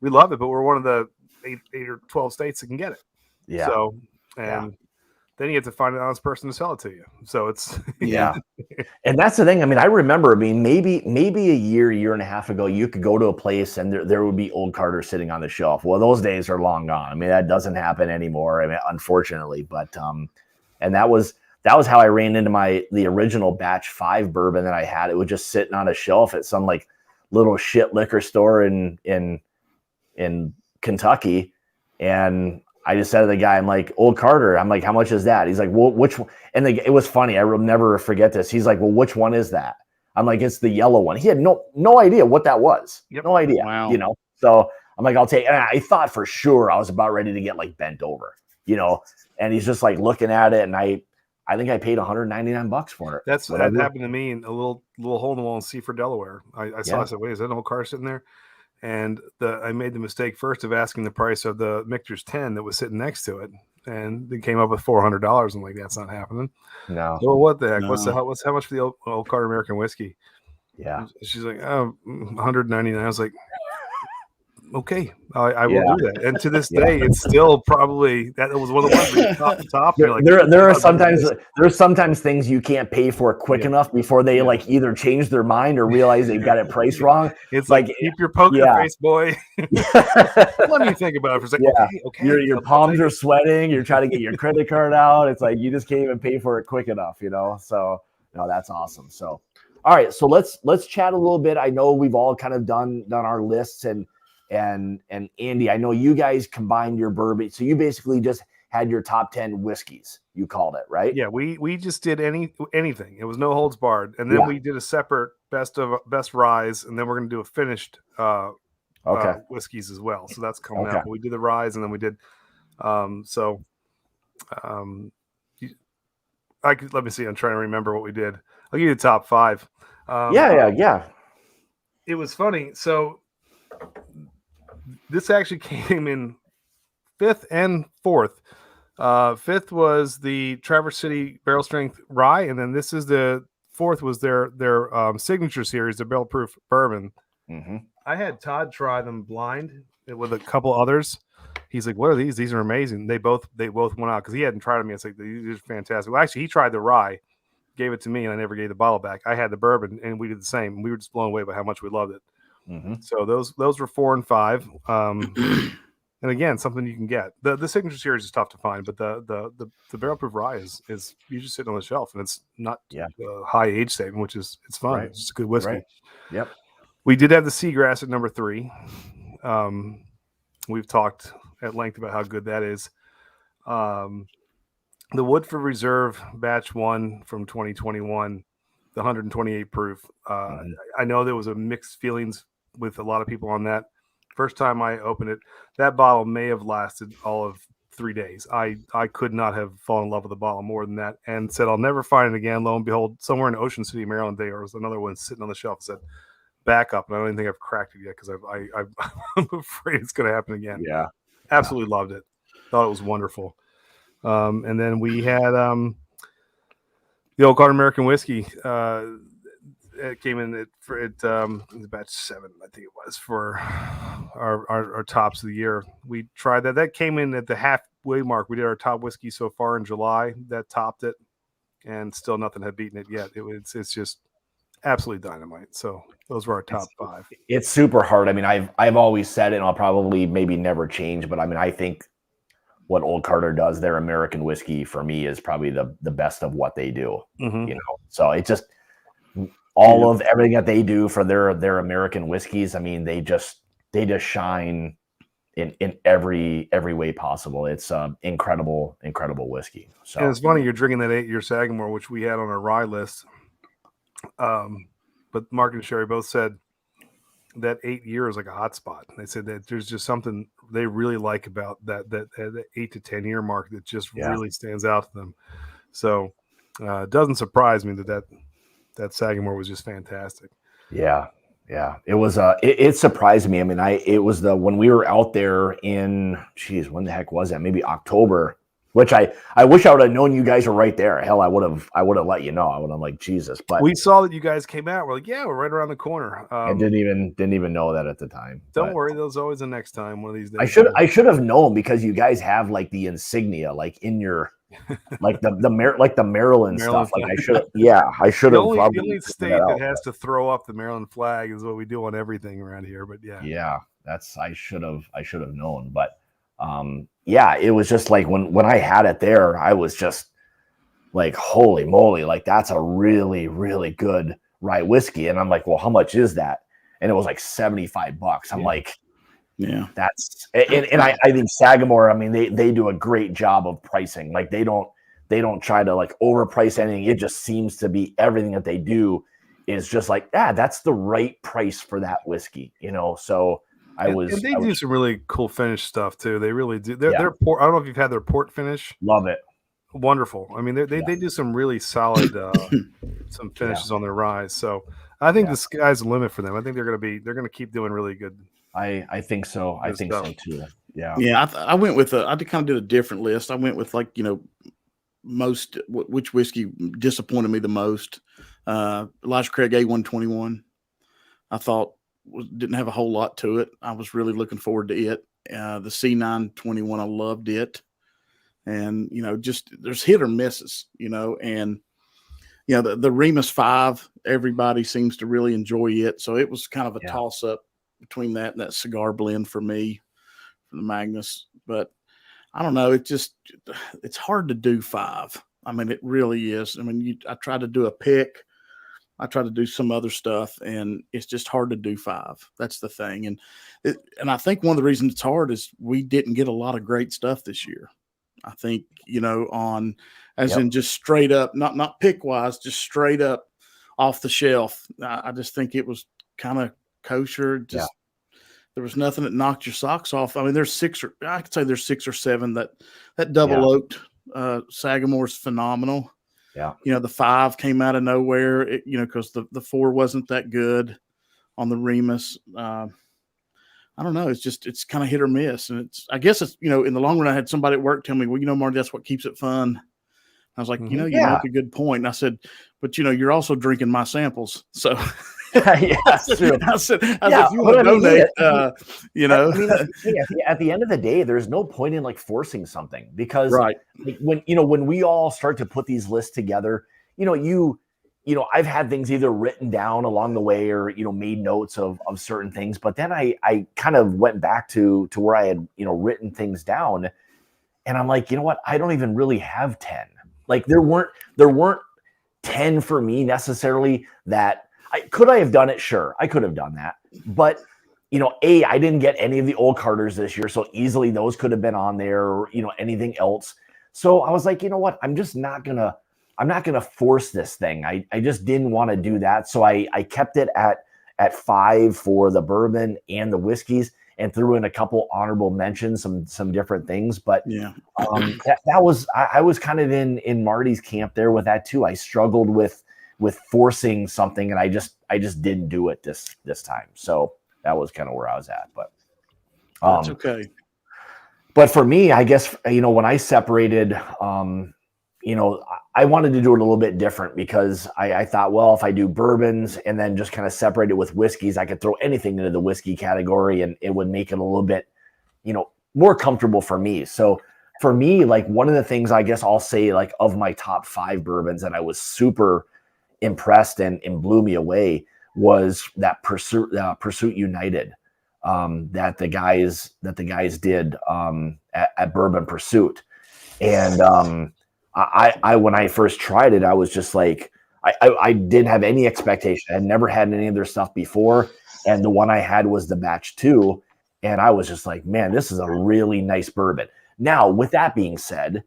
love it, but we're one of the 8 or 12 states that can get it. Yeah. So then you have to find an honest person to sell it to you. So it's and that's the thing. I mean, I remember. I mean, maybe a year and a half ago, you could go to a place and there would be Old Carter sitting on the shelf. Well, those days are long gone. I mean, that doesn't happen anymore. I mean, unfortunately, but and that was how I ran into the original batch 5 bourbon that I had. It was just sitting on a shelf at some like little shit liquor store in Kentucky. And I just said to the guy, I'm like, Old Carter. I'm like, how much is that? He's like, well, which one? And it was funny. I will never forget this. He's like, well, which one is that? I'm like, it's the yellow one. He had no idea what that was. No idea. Wow. So I'm like, I'll take. And I thought for sure I was about ready to get like bent over, and he's just like looking at it. And I think I paid $199 for it. That happened to me in a little hole in the wall in Seaford, Delaware. I saw. I said, "Wait, is that an Old Carter sitting there?" And I made the mistake first of asking the price of the Michter's 10 that was sitting next to it, and they came up with $400. I'm like, "That's not happening." No. So what the heck? No. How much for the Old Carter American whiskey? Yeah. She's like, "Oh, $199." I was like, okay, I will do that. And to this day, it's still probably that was one of the ones where you top. There's sometimes things you can't pay for quick enough before they like either change their mind or realize they've got it priced wrong. It's like keep your poker face, boy. Let me think about it for a second. Okay. Your palms are sweating. You're trying to get your credit card out. It's like you just can't even pay for it quick enough, So no, that's awesome. So all right, so let's chat a little bit. I know we've all kind of done our lists and Andy, I know you guys combined your bourbon. So you basically just had your top 10 whiskeys, you called it, right? Yeah, we just did anything. It was no holds barred. And then we did a separate best ryes, and then we're going to do a finished whiskeys as well. So that's coming out. But we did the ryes, and then we did let me see. I'm trying to remember what we did. I'll give you the top 5. Yeah. It was funny. So this actually came in 5th and 4th. 5th was the Traverse City Barrel Strength Rye, and then this is the 4th was their signature series, the Barrel Proof Bourbon. Mm-hmm. I had Todd try them blind with a couple others. He's like, "What are these? These are amazing." They both went out because he hadn't tried them yet. It's like, "These are fantastic." Well, actually, he tried the rye, gave it to me, and I never gave the bottle back. I had the bourbon, and we did the same. We were just blown away by how much we loved it. Mm-hmm. So those were 4 and 5. And again, something you can get. The signature series is tough to find, but the barrel proof rye is you just sitting on the shelf, and it's not high age saving, which is it's fun. Right. It's just a good whiskey. Right. Yep. We did have the Seagrass at number 3. We've talked at length about how good that is. The Woodford Reserve Batch 1 from 2021, the 128 proof. I know there was a mixed feelings with a lot of people on that. First time I opened it, that bottle may have lasted all of 3 days. I could not have fallen in love with the bottle more than that, and said I'll never find it again. Lo and behold, somewhere in Ocean City, Maryland, there was another one sitting on the shelf that said back up, and I don't even think I've cracked it yet because I'm afraid it's going to happen again. Yeah, absolutely loved it. Thought it was wonderful. And then we had The Old Carter American whiskey. It came in batch 7, I think it was, for our tops of the year. We tried that. That came in at the halfway mark. We did our top whiskey so far in July. That topped it, and still nothing had beaten it yet. It's just absolutely dynamite. So those were our top 5. It's super hard. I mean, I've always said it, and I'll probably maybe never change. But I mean, I think what Old Carter does, their American whiskey, for me is probably the best of what they do. Mm-hmm. You know, so it's just all of everything that they do for their American whiskeys. I mean, they just shine in every way possible. It's incredible whiskey. So and it's funny you're drinking that 8-year Sagamore, which we had on our rye list. But Mark and Sherry both said that 8 years is like a hot spot. They said that there's just something they really like about that 8 to 10 year mark that just really stands out to them. So it doesn't surprise me that Sagamore was just fantastic. Yeah. It was it surprised me. I mean, it was when we were out there in when the heck was that? Maybe October, which I wish I would have known you guys were right there. Hell, I would have let you know. I would have like Jesus. But we saw that you guys came out. We're like, yeah, we're right around the corner. I didn't even know that at the time. Don't worry, there's always the next time. One of these days. I should have known, because you guys have like the insignia like in your like the Maryland stuff. Like I should have. The only state that has to throw up the Maryland flag is what we do on everything around here. But that's I should have known. But it was just like when I had it there, I was just like, holy moly, like that's a really, really good rye whiskey. And I'm like, well, how much is that? And it was like $75. I'm like, that's and I think Sagamore, I mean, they do a great job of pricing. Like they don't try to like overprice anything. It just seems to be everything that they do is just like, that's the right price for that whiskey, you know. So and they do some really cool finish stuff too. They really do. Their port, I don't know if you've had their port finish. Love it. Wonderful. I mean, they do some really solid some finishes on their ryes. So I think the sky's the limit for them. I think they're going to keep doing really good. I think so. I think so too. Yeah. Yeah. I went with I kind of did a different list. I went with like, you know, which whiskey disappointed me the most. Elijah Craig A121. I thought didn't have a whole lot to it. I was really looking forward to it. The C921, I loved it. And, you know, just there's hit or misses, you know, and, you know, the Remus 5, everybody seems to really enjoy it. So it was kind of a toss up between that and that cigar blend for me, for the Magnus. But I don't know. It's hard to do 5. I mean, it really is. I mean, I tried to do a pick. I tried to do some other stuff, and it's just hard to do 5. That's the thing. And I think one of the reasons it's hard is we didn't get a lot of great stuff this year. I think, you know, in just straight up, not pick wise, just straight up off the shelf. I just think it was kind of kosher. There was nothing that knocked your socks off. I mean, there's 6 or 7 that double oaked Sagamore's phenomenal. Yeah. You know, the 5 came out of nowhere, because the 4 wasn't that good on the Remus. I don't know. It's kind of hit or miss. And I guess it's, you know, in the long run, I had somebody at work tell me, well, you know, Marty, that's what keeps it fun. I was like, you know, you make a good point. And I said, but you know, you're also drinking my samples. So that's true. I said, if you want to donate, you know, I mean, at the end of the day, there's no point in like forcing something, because like, when we all start to put these lists together, you know, I've had things either written down along the way or, you know, made notes of certain things, but then I kind of went back to where I had, you know, written things down, and I'm like, you know what? I don't even really have 10. Like there weren't 10 for me necessarily that could I have done it? Sure. I could have done that. But, you know, I didn't get any of the Old Carters this year, so easily those could have been on there, or, you know, anything else. So I was like, you know what? I'm not going to force this thing. I just didn't want to do that. So I kept it at 5 for the bourbon and the whiskeys, and threw in a couple honorable mentions, some different things. But I was kind of in Marty's camp there with that too. I struggled with forcing something, and I just didn't do it this time. So that was kind of where I was at. But that's okay. But for me, I guess, you know, when I separated I wanted to do it a little bit different because I thought, well, if I do bourbons and then just kind of separate it with whiskeys, I could throw anything into the whiskey category and it would make it a little bit, more comfortable for me. So for me, like one of the things I guess I'll say, like of my top 5 bourbons that I was super impressed and blew me away was that Pursuit United that the guys did at Bourbon Pursuit. And I when I first tried it, I was just like, I didn't have any expectation. I had never had any of their stuff before. And the one I had was the batch 2. And I was just like, man, this is a really nice bourbon. Now, with that being said,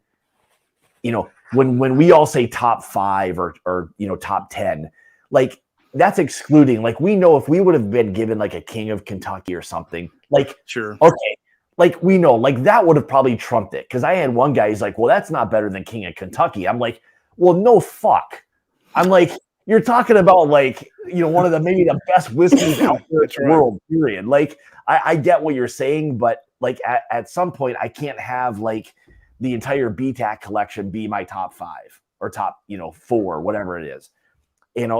when we all say top 5 or top 10, like that's excluding, like we know if we would have been given like a King of Kentucky or something, like, sure. Okay. Like we know, like that would have probably trumped it. Cause I had one guy, he's like, well, that's not better than King of Kentucky. I'm like, well, no fuck. I'm like, you're talking about like, one of the, maybe the best whiskeys out there in the world, period. Like I get what you're saying, but like at some point I can't have like the entire BTAC collection be my top 5 or top, 4, whatever it is.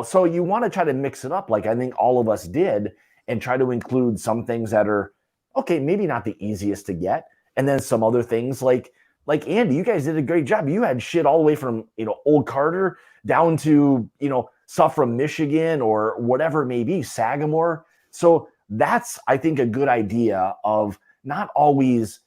So you want to try to mix it up. Like I think all of us did and try to include some things that are, okay, maybe not the easiest to get. And then some other things like Andy, you guys did a great job. You had shit all the way from, Old Carter down to, stuff from Michigan or whatever it may be, Sagamore. So that's, I think, a good idea of not always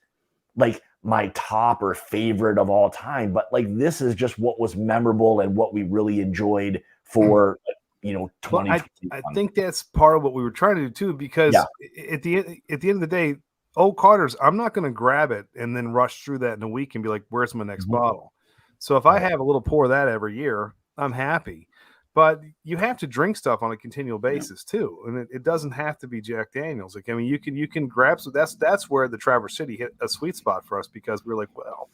like my top or favorite of all time, but like this is just what was memorable and what we really enjoyed for 20. Well, I think that's part of what we were trying to do too, because at the end of the day, Old Carter's, I'm not going to grab it and then rush through that in a week and be like, where's my next bottle? So if I have a little pour of that every year, I'm happy. But you have to drink stuff on a continual basis too, and it doesn't have to be Jack Daniels. Like, I mean, you can grab. So that's where the Traverse City hit a sweet spot for us, because we're like, well,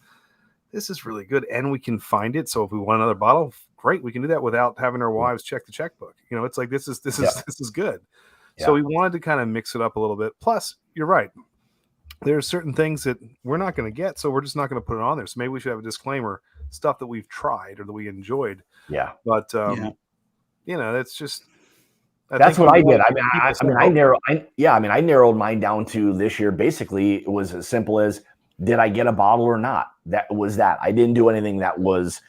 this is really good, and we can find it. So if we want another bottle, great, we can do that without having our wives check the checkbook. It's like this is good. Yeah. So we wanted to kind of mix it up a little bit. Plus, you're right. There are certain things that we're not going to get, so we're just not going to put it on there. So maybe we should have a disclaimer: stuff that we've tried or that we enjoyed. Yeah. But that's just. That's what I did. I narrowed mine down to this year. Basically, it was as simple as, did I get a bottle or not? That was that. I didn't do anything that was,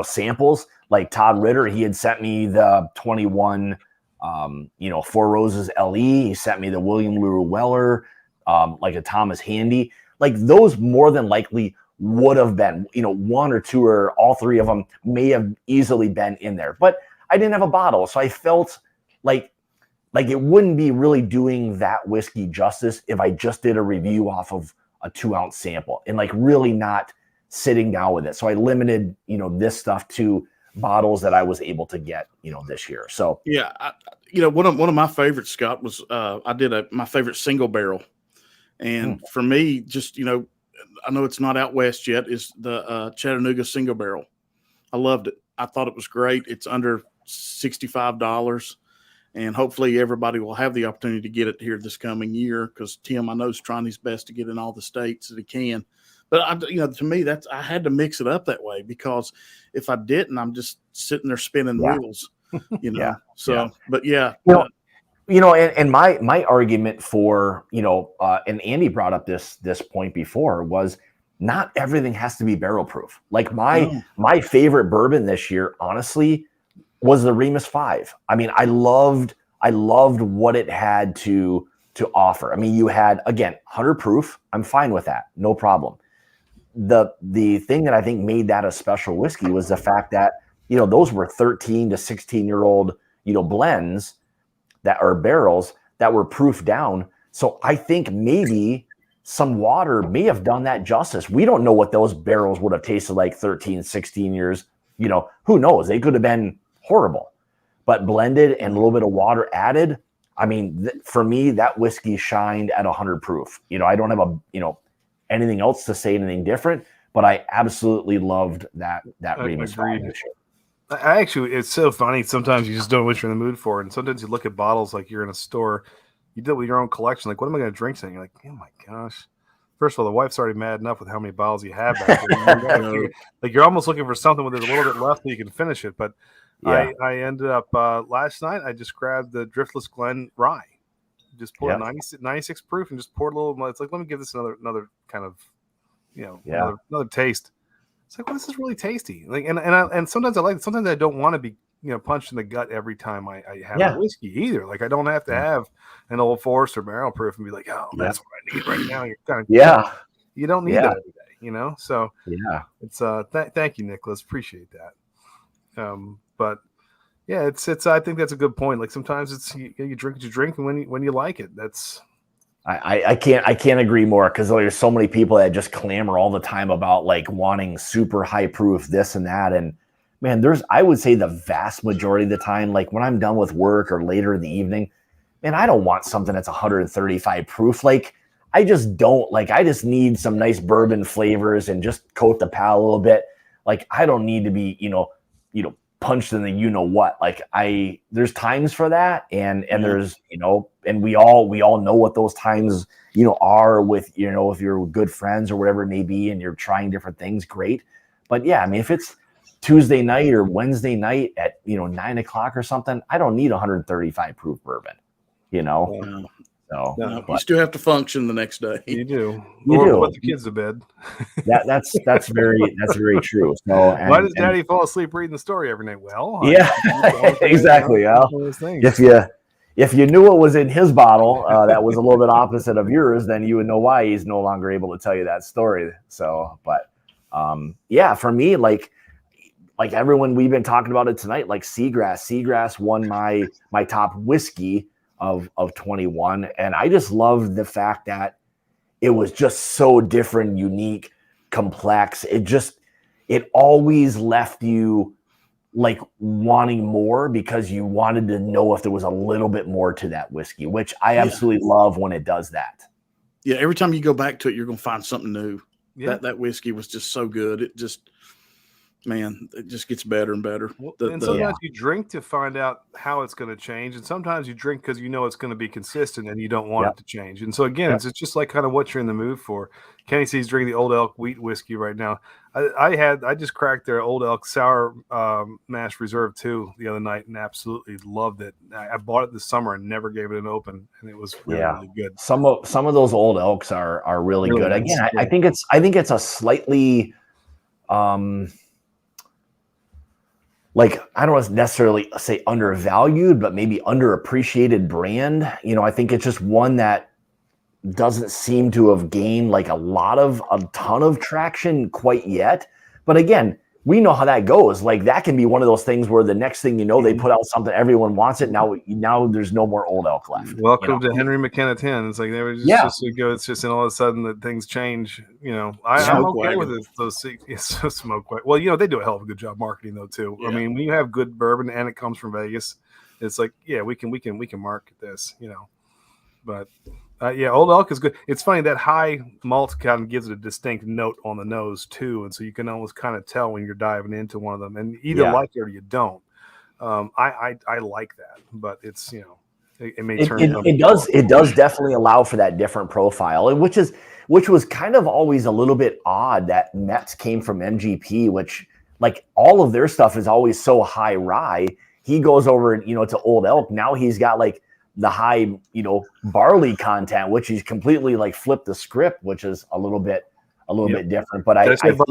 samples. Like Todd Ritter, he had sent me the 21, Four Roses LE. He sent me the William LaRue Weller, like a Thomas Handy. Like those more than likely would have been, 1 or 2 or all 3 of them may have easily been in there. But I didn't have a bottle, so I felt like it wouldn't be really doing that whiskey justice if I just did a review off of a 2-ounce sample and like really not sitting down with it. So I limited, this stuff to bottles that I was able to get, this year. So yeah, one of my favorites, Scott, was I did my favorite single barrel, and for me, just I know it's not out west yet, is the Chattanooga single barrel. I loved it. I thought it was great. It's under $65. And hopefully everybody will have the opportunity to get it here this coming year, because Tim, I know, is trying his best to get in all the states that he can. But to me, I had to mix it up that way, because if I didn't, I'm just sitting there spinning wheels. So, but and my argument for and Andy brought up this point before, was not everything has to be barrel proof. Like my favorite bourbon this year, honestly, was the Remus 5. I mean, I loved what it had to offer. I mean, you had, again, 100 proof. I'm fine with that. No problem. The thing that I think made that a special whiskey was the fact that, those were 13 to 16-year-old, blends that are barrels that were proof down. So I think maybe some water may have done that justice. We don't know what those barrels would have tasted like 13, 16 years. Who knows? They could have been horrible, but blended and a little bit of water added. I mean, for me, that whiskey shined at 100 proof. I don't have anything else to say, anything different, but I absolutely loved that Remus 5. I actually, it's so funny. Sometimes you just don't know what you're in the mood for. And sometimes you look at bottles like you're in a store, you deal with your own collection. Like, what am I going to drink today? You're like, oh my gosh. First of all, the wife's already mad enough with how many bottles you have back there. You're almost looking for something where there's a little bit left so you can finish it. But Yeah. I ended up last night. I just grabbed the Driftless Glen Rye, just poured 96 proof, and just poured a little. It's like, let me give this another kind of, another taste. It's like, well, this is really tasty. Like, and sometimes I like it. Sometimes I don't want to be punched in the gut every time I have a whiskey either. Like, I don't have to have an Old Forester barrel proof and be like, oh, that's what I need right now. You're kind of you don't need that every day, So it's thank you, Nicholas. Appreciate that. But yeah, it's I think that's a good point. Like, sometimes it's you drink what you drink, and when you like it, that's. I can't agree more, because there's so many people that just clamor all the time about like wanting super high proof this and that, and man, I would say the vast majority of the time, like when I'm done with work or later in the evening, man, I don't want something that's 135 proof. Like, I just don't. Like, I just need some nice bourbon flavors and just coat the palate a little bit. Like, I don't need to be punched in the what. Like, there's times for that, and there's and we all know what those times are with if you're good friends or whatever it may be, and you're trying different things, great. But yeah, I mean, if it's Tuesday night or Wednesday night at 9 o'clock or something, I don't need 135 proof bourbon. So you still have to function the next day. You do. You do. Put the kids to bed. That's very true. So why does Daddy fall asleep reading the story every night? Well, exactly. If you knew what was in his bottle that was a little bit opposite of yours, then you would know why he's no longer able to tell you that story. So, but for me, like everyone, we've been talking about it tonight, like Seagrass won my top whiskey of 21. And I just loved the fact that it was just so different, unique, complex. It always left you like wanting more, because you wanted to know if there was a little bit more to that whiskey, which I absolutely love when it does that. Yeah. Every time you go back to it, you're going to find something new. Yeah. That whiskey was just so good. It just gets better and better. Sometimes you drink to find out how it's going to change, and sometimes you drink because it's going to be consistent and you don't want it to change. And so again, it's just like kind of what you're in the mood for. Kenny says he's drinking the Old Elk wheat whiskey right now. I just cracked their Old Elk Sour Mash Reserve 2 the other night and absolutely loved it. I bought it this summer and never gave it an open, and it was really good. Some of those Old Elks are really good. Nice. Again, I think it's a slightly like, I don't want to necessarily say undervalued, but maybe underappreciated brand. I think it's just one that doesn't seem to have gained like a ton of traction quite yet. But again, we know how that goes. Like, that can be one of those things where the next thing they put out something, everyone wants it. Now there's no more Old Elk left. Welcome to Henry McKenna 10. It's like they were just so good. It's just, and all of a sudden that things change. I'm okay with it. Those smoke wagon. Well, they do a hell of a good job marketing though too. Yeah. I mean, when you have good bourbon and it comes from Vegas, it's like, we can market this. But Old Elk is good. It's funny that high malt kind of gives it a distinct note on the nose too, and so you can almost kind of tell when you're diving into one of them, and either like it or you don't. I like that, but it's it may turn. It does definitely allow for that different profile, which was kind of always a little bit odd that Metz came from MGP, which like all of their stuff is always so high rye. He goes over to Old Elk. Now he's got like the high, barley content, which he's completely like flipped the script, which is a little bit different. But I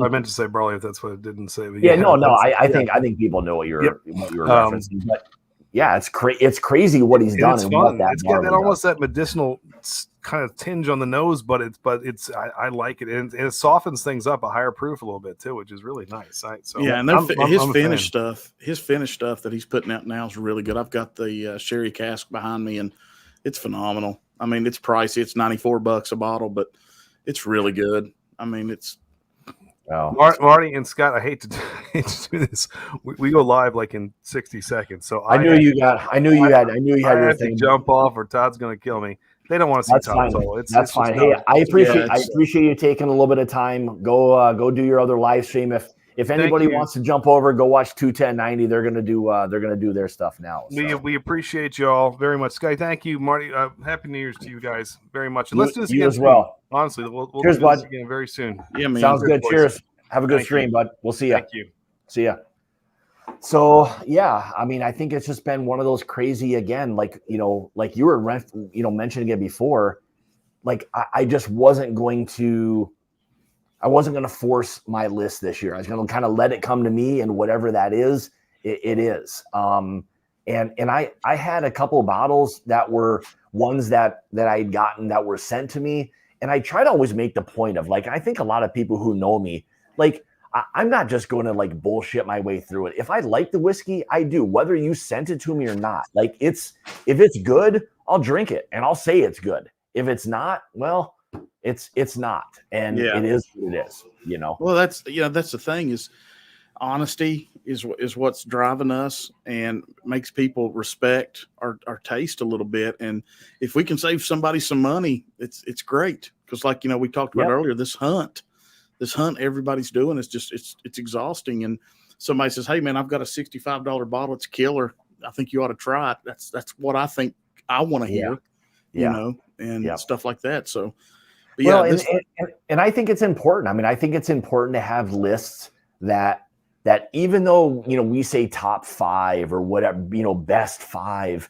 meant to say barley if that's what it didn't say. But I think people know what you're referencing. But yeah, it's crazy what he's done. It's fun. It's got that almost that medicinal kind of tinge on the nose, but I like it, and it softens things up a higher proof a little bit too, which is really nice. And his finished stuff that he's putting out now is really good. I've got the sherry cask behind me, and it's phenomenal. I mean, it's pricey; it's $94 a bottle, but it's really good. I mean, it's. Marty and Scott, I hate to do this. We go live like in 60 seconds, so I knew you had your thing. To jump off, or Todd's going to kill me. They don't want to see Todd solo. That's fine. Hey, I appreciate you taking a little bit of time. Go do your other live stream if anybody wants to jump over, go watch 21090. They're gonna do their stuff now. So. We appreciate you all very much, Sky. Thank you, Marty. Happy New Year's to you guys very much. And let's do this again as well. Soon. Honestly, we'll Cheers, do bud. this again very soon. Yeah, man. Sounds good. Cheers. Have a good stream, bud. We'll see you. Thank you. See ya. So yeah, I mean, I think it's just been one of those crazy again, like you were mentioning it before. Like I just wasn't going to force my list this year. I was going to kind of let it come to me, and whatever that is, it is. And I had a couple of bottles that were ones that I'd gotten that were sent to me, and I try to always make the point of, like, I think a lot of people who know me, like, I'm not just going to like bullshit my way through it. If I like the whiskey, I do, whether you sent it to me or not. Like, if it's good, I'll drink it and I'll say it's good. If it's not, well, it's not, and it is what it is, you know. Well, that's the thing, is honesty is what's driving us and makes people respect our taste a little bit. And if we can save somebody some money, it's great, because, like, we talked about earlier, this hunt everybody's doing is just it's exhausting. And somebody says, hey man, I've got a $65 bottle, it's killer, I think you ought to try it. That's what I think I want to hear. And stuff like that. So but well, and I think it's important. I mean, I think it's important to have lists that even though we say top 5 or whatever, best 5,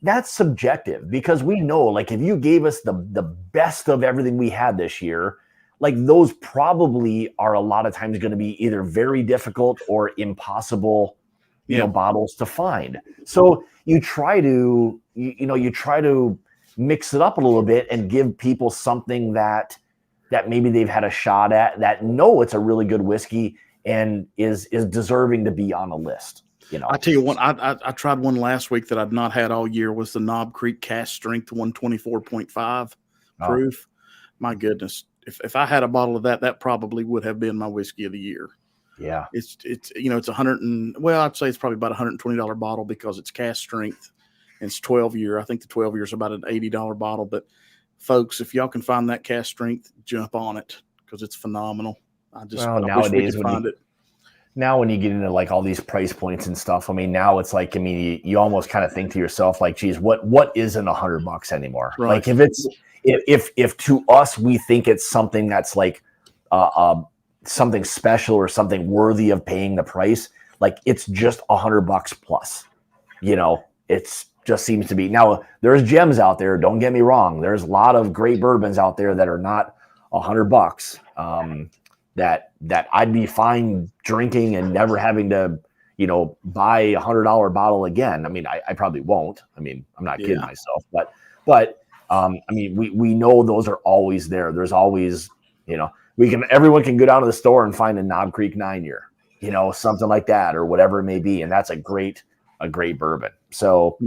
that's subjective, because we know, like, if you gave us the best of everything we had this year, like, those probably are a lot of times going to be either very difficult or impossible, bottles to find. So you try to, mix it up a little bit and give people something that maybe they've had a shot at, that know it's a really good whiskey and is deserving to be on a list. I tell you what, I tried one last week that I'd not had all year, was the Knob Creek Cask Strength 124.5 proof. My goodness. If I had a bottle of that probably would have been my whiskey of the year. Yeah. It's I'd say it's probably about $120 bottle, because it's cask strength. It's 12 year. I think the 12 year is about an $80 bottle. But folks, if y'all can find that cask strength, jump on it, because it's phenomenal. I wish we could find it. Now, when you get into like all these price points and stuff, I mean, now it's like, you almost kind of think to yourself, like, geez, what isn't $100 anymore? Right. Like, if to us, we think it's something that's like something special or something worthy of paying the price, like, it's just $100 plus, it's just seems to be. Now, there's gems out there, don't get me wrong. There's a lot of great bourbons out there that are not $100, that I'd be fine drinking and never having to, buy $100 bottle again. I mean, I probably won't. I mean, I'm not kidding myself, but I mean, we know those are always there. There's always, everyone can go down to the store and find a Knob Creek 9-year, something like that, or whatever it may be. And that's a great bourbon. So,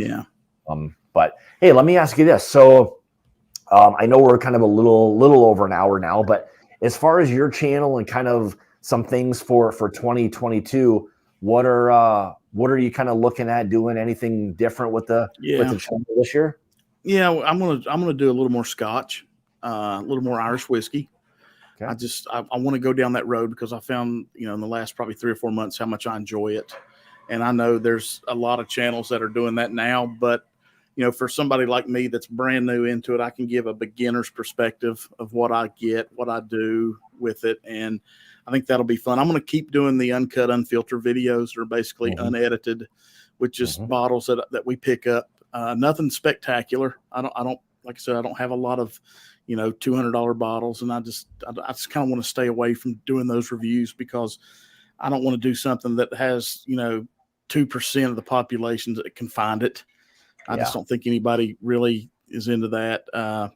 but hey, let me ask you this. So, I know we're kind of a little over an hour now, but as far as your channel and kind of some things for 2022, what are you kind of looking at doing? Anything different with the channel this year? Yeah, I'm gonna do a little more Scotch, a little more Irish whiskey. Okay. I want to go down that road, because I found, in the last probably 3 or 4 months, how much I enjoy it. And I know there's a lot of channels that are doing that now, but for somebody like me that's brand new into it, I can give a beginner's perspective of what I get, what I do with it. And I think that'll be fun. I'm going to keep doing the uncut, unfiltered videos that are basically unedited, with just bottles that we pick up. Nothing spectacular. I don't, like I said, I don't have a lot of, $200 bottles. And I just kind of want to stay away from doing those reviews, because I don't want to do something that has, 2% of the population that can find it. I just don't think anybody really is into that.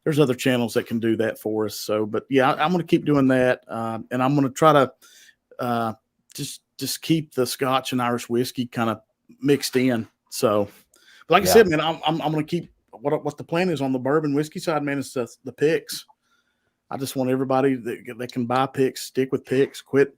There's other channels that can do that for us. So, but yeah, I'm going to keep doing that. And I'm going to try to just keep the Scotch and Irish whiskey kind of mixed in. So, but like I said, man, I'm going to keep what the plan is on the bourbon whiskey side, man, is the picks. I just want everybody that can buy picks, stick with picks, quit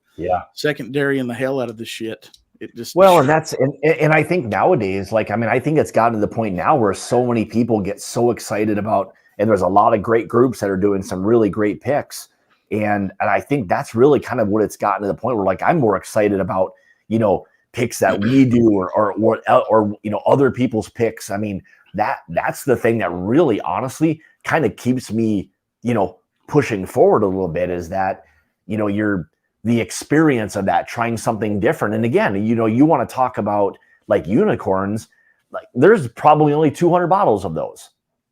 secondary in the hell out of this shit. It just and I think nowadays, like, I mean, I think it's gotten to the point now where so many people get so excited about, and there's a lot of great groups that are doing some really great picks. And I think that's really kind of what it's gotten to the point where like I'm more excited about, you know, picks that we do or you know, other people's picks. I mean, that's the thing that really honestly kind of keeps me, you know, pushing forward a little bit, is that, you know, the experience of that, trying something different. And again, you know, you want to talk about like unicorns, like there's probably only 200 bottles of those,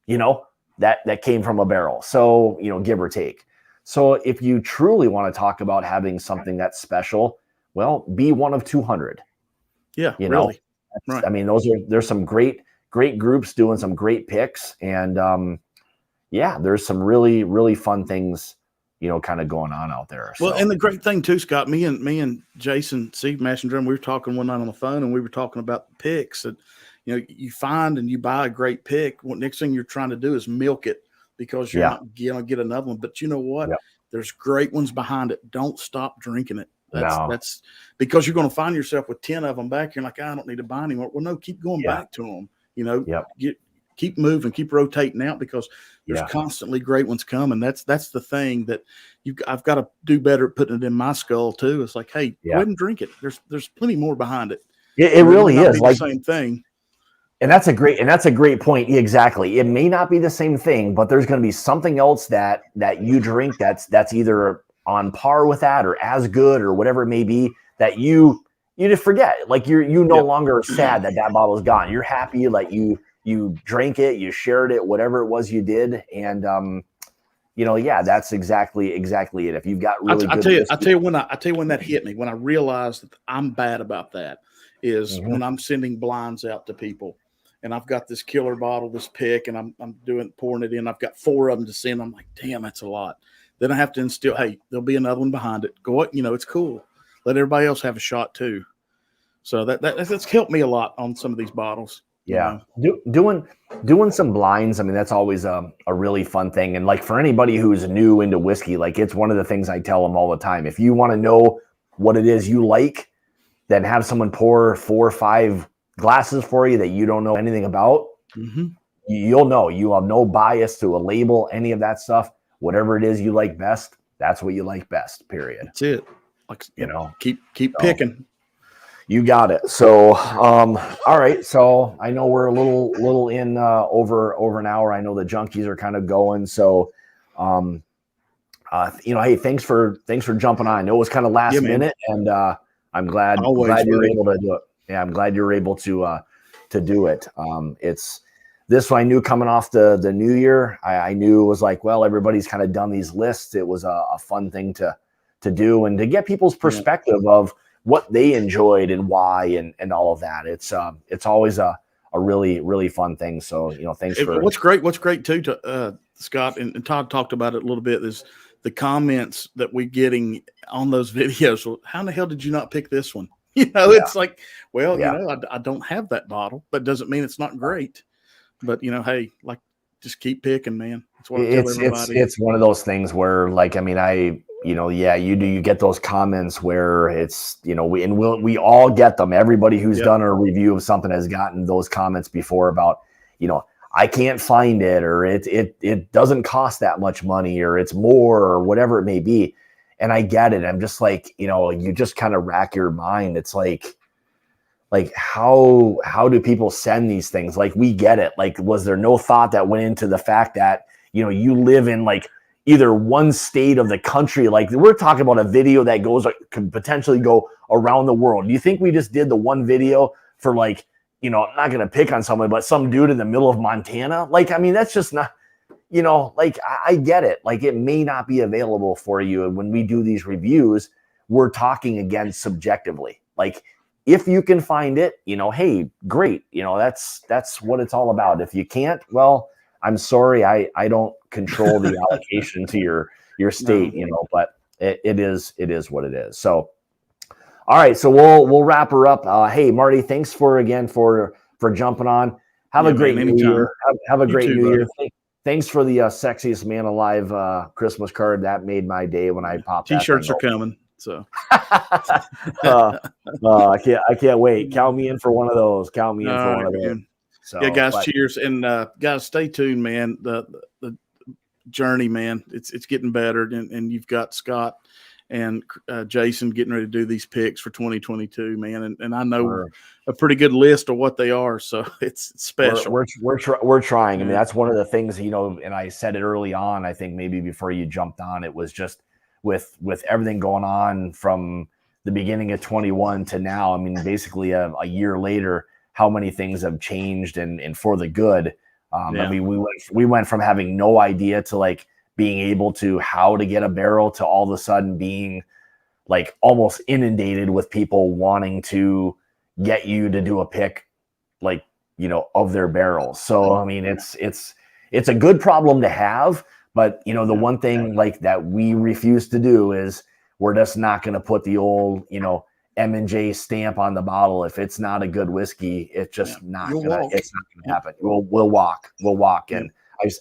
you know, that came from a barrel. So, you know, give or take. So if you truly want to talk about having something that's special, well, be one of 200. Yeah, you really. know, Right. I mean, there's some great groups doing some great picks, and yeah, there's some really fun things, you know, kind of going on out there. Well, So. and the great thing too, Scott, me and Jason, Steve Mash and Drum, we were talking one night on the phone, and we were talking about the picks that, you know, you find and you buy a great pick. What next thing you're trying to do is milk it because you're not going to get another one. But you know what? Yep. There's great ones behind it. Don't stop drinking it. That's because you're going to find yourself with 10 of them back. You're like, I don't need to buy anymore. Well, no, keep going back to them. You know, keep moving, keep rotating out, because there's constantly great ones coming. That's the thing that I've got to do better at putting it in my skull too. It's like, hey, go ahead and drink it. There's plenty more behind it. It really is like the same thing. And that's a great point. Exactly. It may not be the same thing, but there's going to be something else that you drink that's either on par with that or as good or whatever it may be, that you just forget. Like you no longer are sad that bottle is gone. You're happy, like you drank it, you shared it, whatever it was you did, and you know, that's exactly it. If you've got really I tell you when that hit me, when I realized that I'm bad about that, is when I'm sending blinds out to people. And I've got this killer bottle, this pick, and I'm pouring it in. I've got 4 of them to send. I'm like, damn, that's a lot. Then I have to instill, hey, there'll be another one behind it. Go, you know, it's cool. Let everybody else have a shot too. So that's helped me a lot on some of these bottles. Yeah, you know? Doing some blinds. I mean, that's always a really fun thing. And like for anybody who's new into whiskey, like it's one of the things I tell them all the time. If you want to know what it is you like, then have someone pour 4 or 5 glasses for you that you don't know anything about. You'll know. You have no bias to a label, any of that stuff. Whatever it is you like best, that's what you like best, period. That's it. Like, you know, keep picking. You got it. So, all right. So I know we're a little in over an hour. I know the junkies are kind of going. So, you know, hey, thanks for jumping on. I know it was kind of last minute, and I'm glad you were able to do it. Yeah, I'm glad you were able to do it. It's this one I knew coming off the new year. I knew it was like, well, everybody's kind of done these lists. It was a fun thing to do and to get people's perspective of what they enjoyed and why and all of that. It's always a really fun thing. So, you know, thanks for what's great too, to Scott and Todd talked about it a little bit, is the comments that we're getting on those videos. Well, how in the hell did you not pick this one? You know, it's like, well, you know, I don't have that bottle, but doesn't mean it's not great. But you know, hey, like, just keep picking, man. That's what I tell everybody. It's one of those things where, like, I mean, you get those comments where it's, you know, we all get them. Everybody who's done a review of something has gotten those comments before about, you know, I can't find it, or it doesn't cost that much money, or it's more, or whatever it may be. And I get it. I'm just like, you know, you just kind of rack your mind. It's like how do people send these things? Like, we get it. Like, was there no thought that went into the fact that, you know, you live in like either one state of the country? Like, we're talking about a video that could potentially go around the world. Do you think we just did the one video for, like, you know, I'm not going to pick on someone, but some dude in the middle of Montana? Like, I mean, that's just not, you know, like, I get it. Like, it may not be available for you. And when we do these reviews, we're talking again subjectively. Like, if you can find it, you know, hey, great. You know, that's what it's all about. If you can't, well, I'm sorry. I don't control the allocation to your state, you know, but it is what it is. So, all right. So we'll wrap her up. Hey, Marty, thanks for jumping on. Have a great New Year. Have a great New Year. Thanks for the sexiest man alive Christmas card. That made my day when I popped. T-shirts are coming. So I can't wait. Count me in for one of those. Count me in for one of those. So, yeah, guys, cheers. And guys, stay tuned, man. The journey, man. It's getting better, and you've got Scott and Jason getting ready to do these picks for 2022, man. And I know a pretty good list of what they are, so it's special. We're trying. I mean, that's one of the things, you know, and I said it early on, I think maybe before you jumped on, it was just with everything going on from the beginning of 21 to now. I mean, basically a year later, how many things have changed and for the good. I mean, we went from having no idea to like being able to how to get a barrel to all of a sudden being like almost inundated with people wanting to get you to do a pick, like, you know, of their barrels. So, I mean, it's a good problem to have, but you know, the one thing like that we refuse to do is we're just not going to put the old, you know, M&J stamp on the bottle. If it's not a good whiskey, it's just not gonna happen. We'll walk. And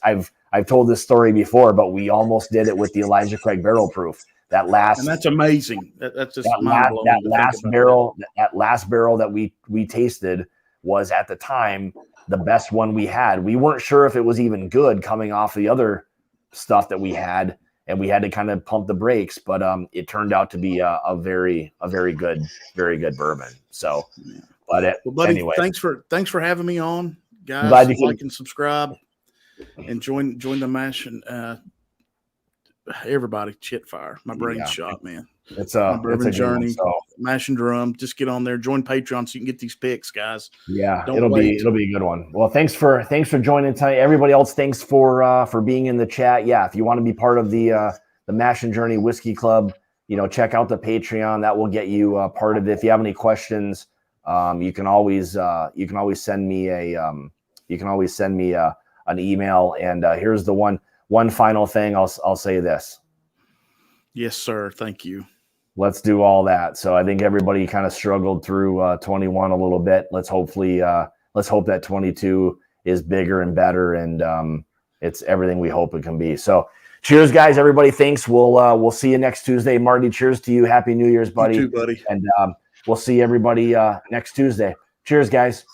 I've told this story before, but we almost did it with the Elijah Craig barrel proof. And that's amazing. That's just that last barrel that we tasted was at the time the best one we had. We weren't sure if it was even good coming off the other stuff that we had, and we had to kind of pump the brakes, but it turned out to be a very good bourbon. So, but buddy, anyway, thanks for having me on, guys. Glad you like and subscribe and join the mash and everybody. Chitfire, my brain's shot, man. It's a bourbon journey. So. Mash and drum. Just get on there, join Patreon so you can get these picks, guys. Yeah, it'll be a good one. Well, thanks for joining tonight. Everybody else, thanks for being in the chat. Yeah, if you want to be part of the Mash and Journey Whiskey Club, you know, check out the Patreon. That will get you part of it. If you have any questions, you can always send me an email. And here's the one final thing. I'll say this. Yes, sir. Thank you. Let's do all that. So I think everybody kind of struggled through 21 a little bit. Let's hope that 22 is bigger and better, and it's everything we hope it can be. So cheers, guys. Everybody, thanks. We'll see you next Tuesday. Marty, cheers to you. Happy New Year's, buddy. You too, buddy. And we'll see everybody next Tuesday. Cheers, guys.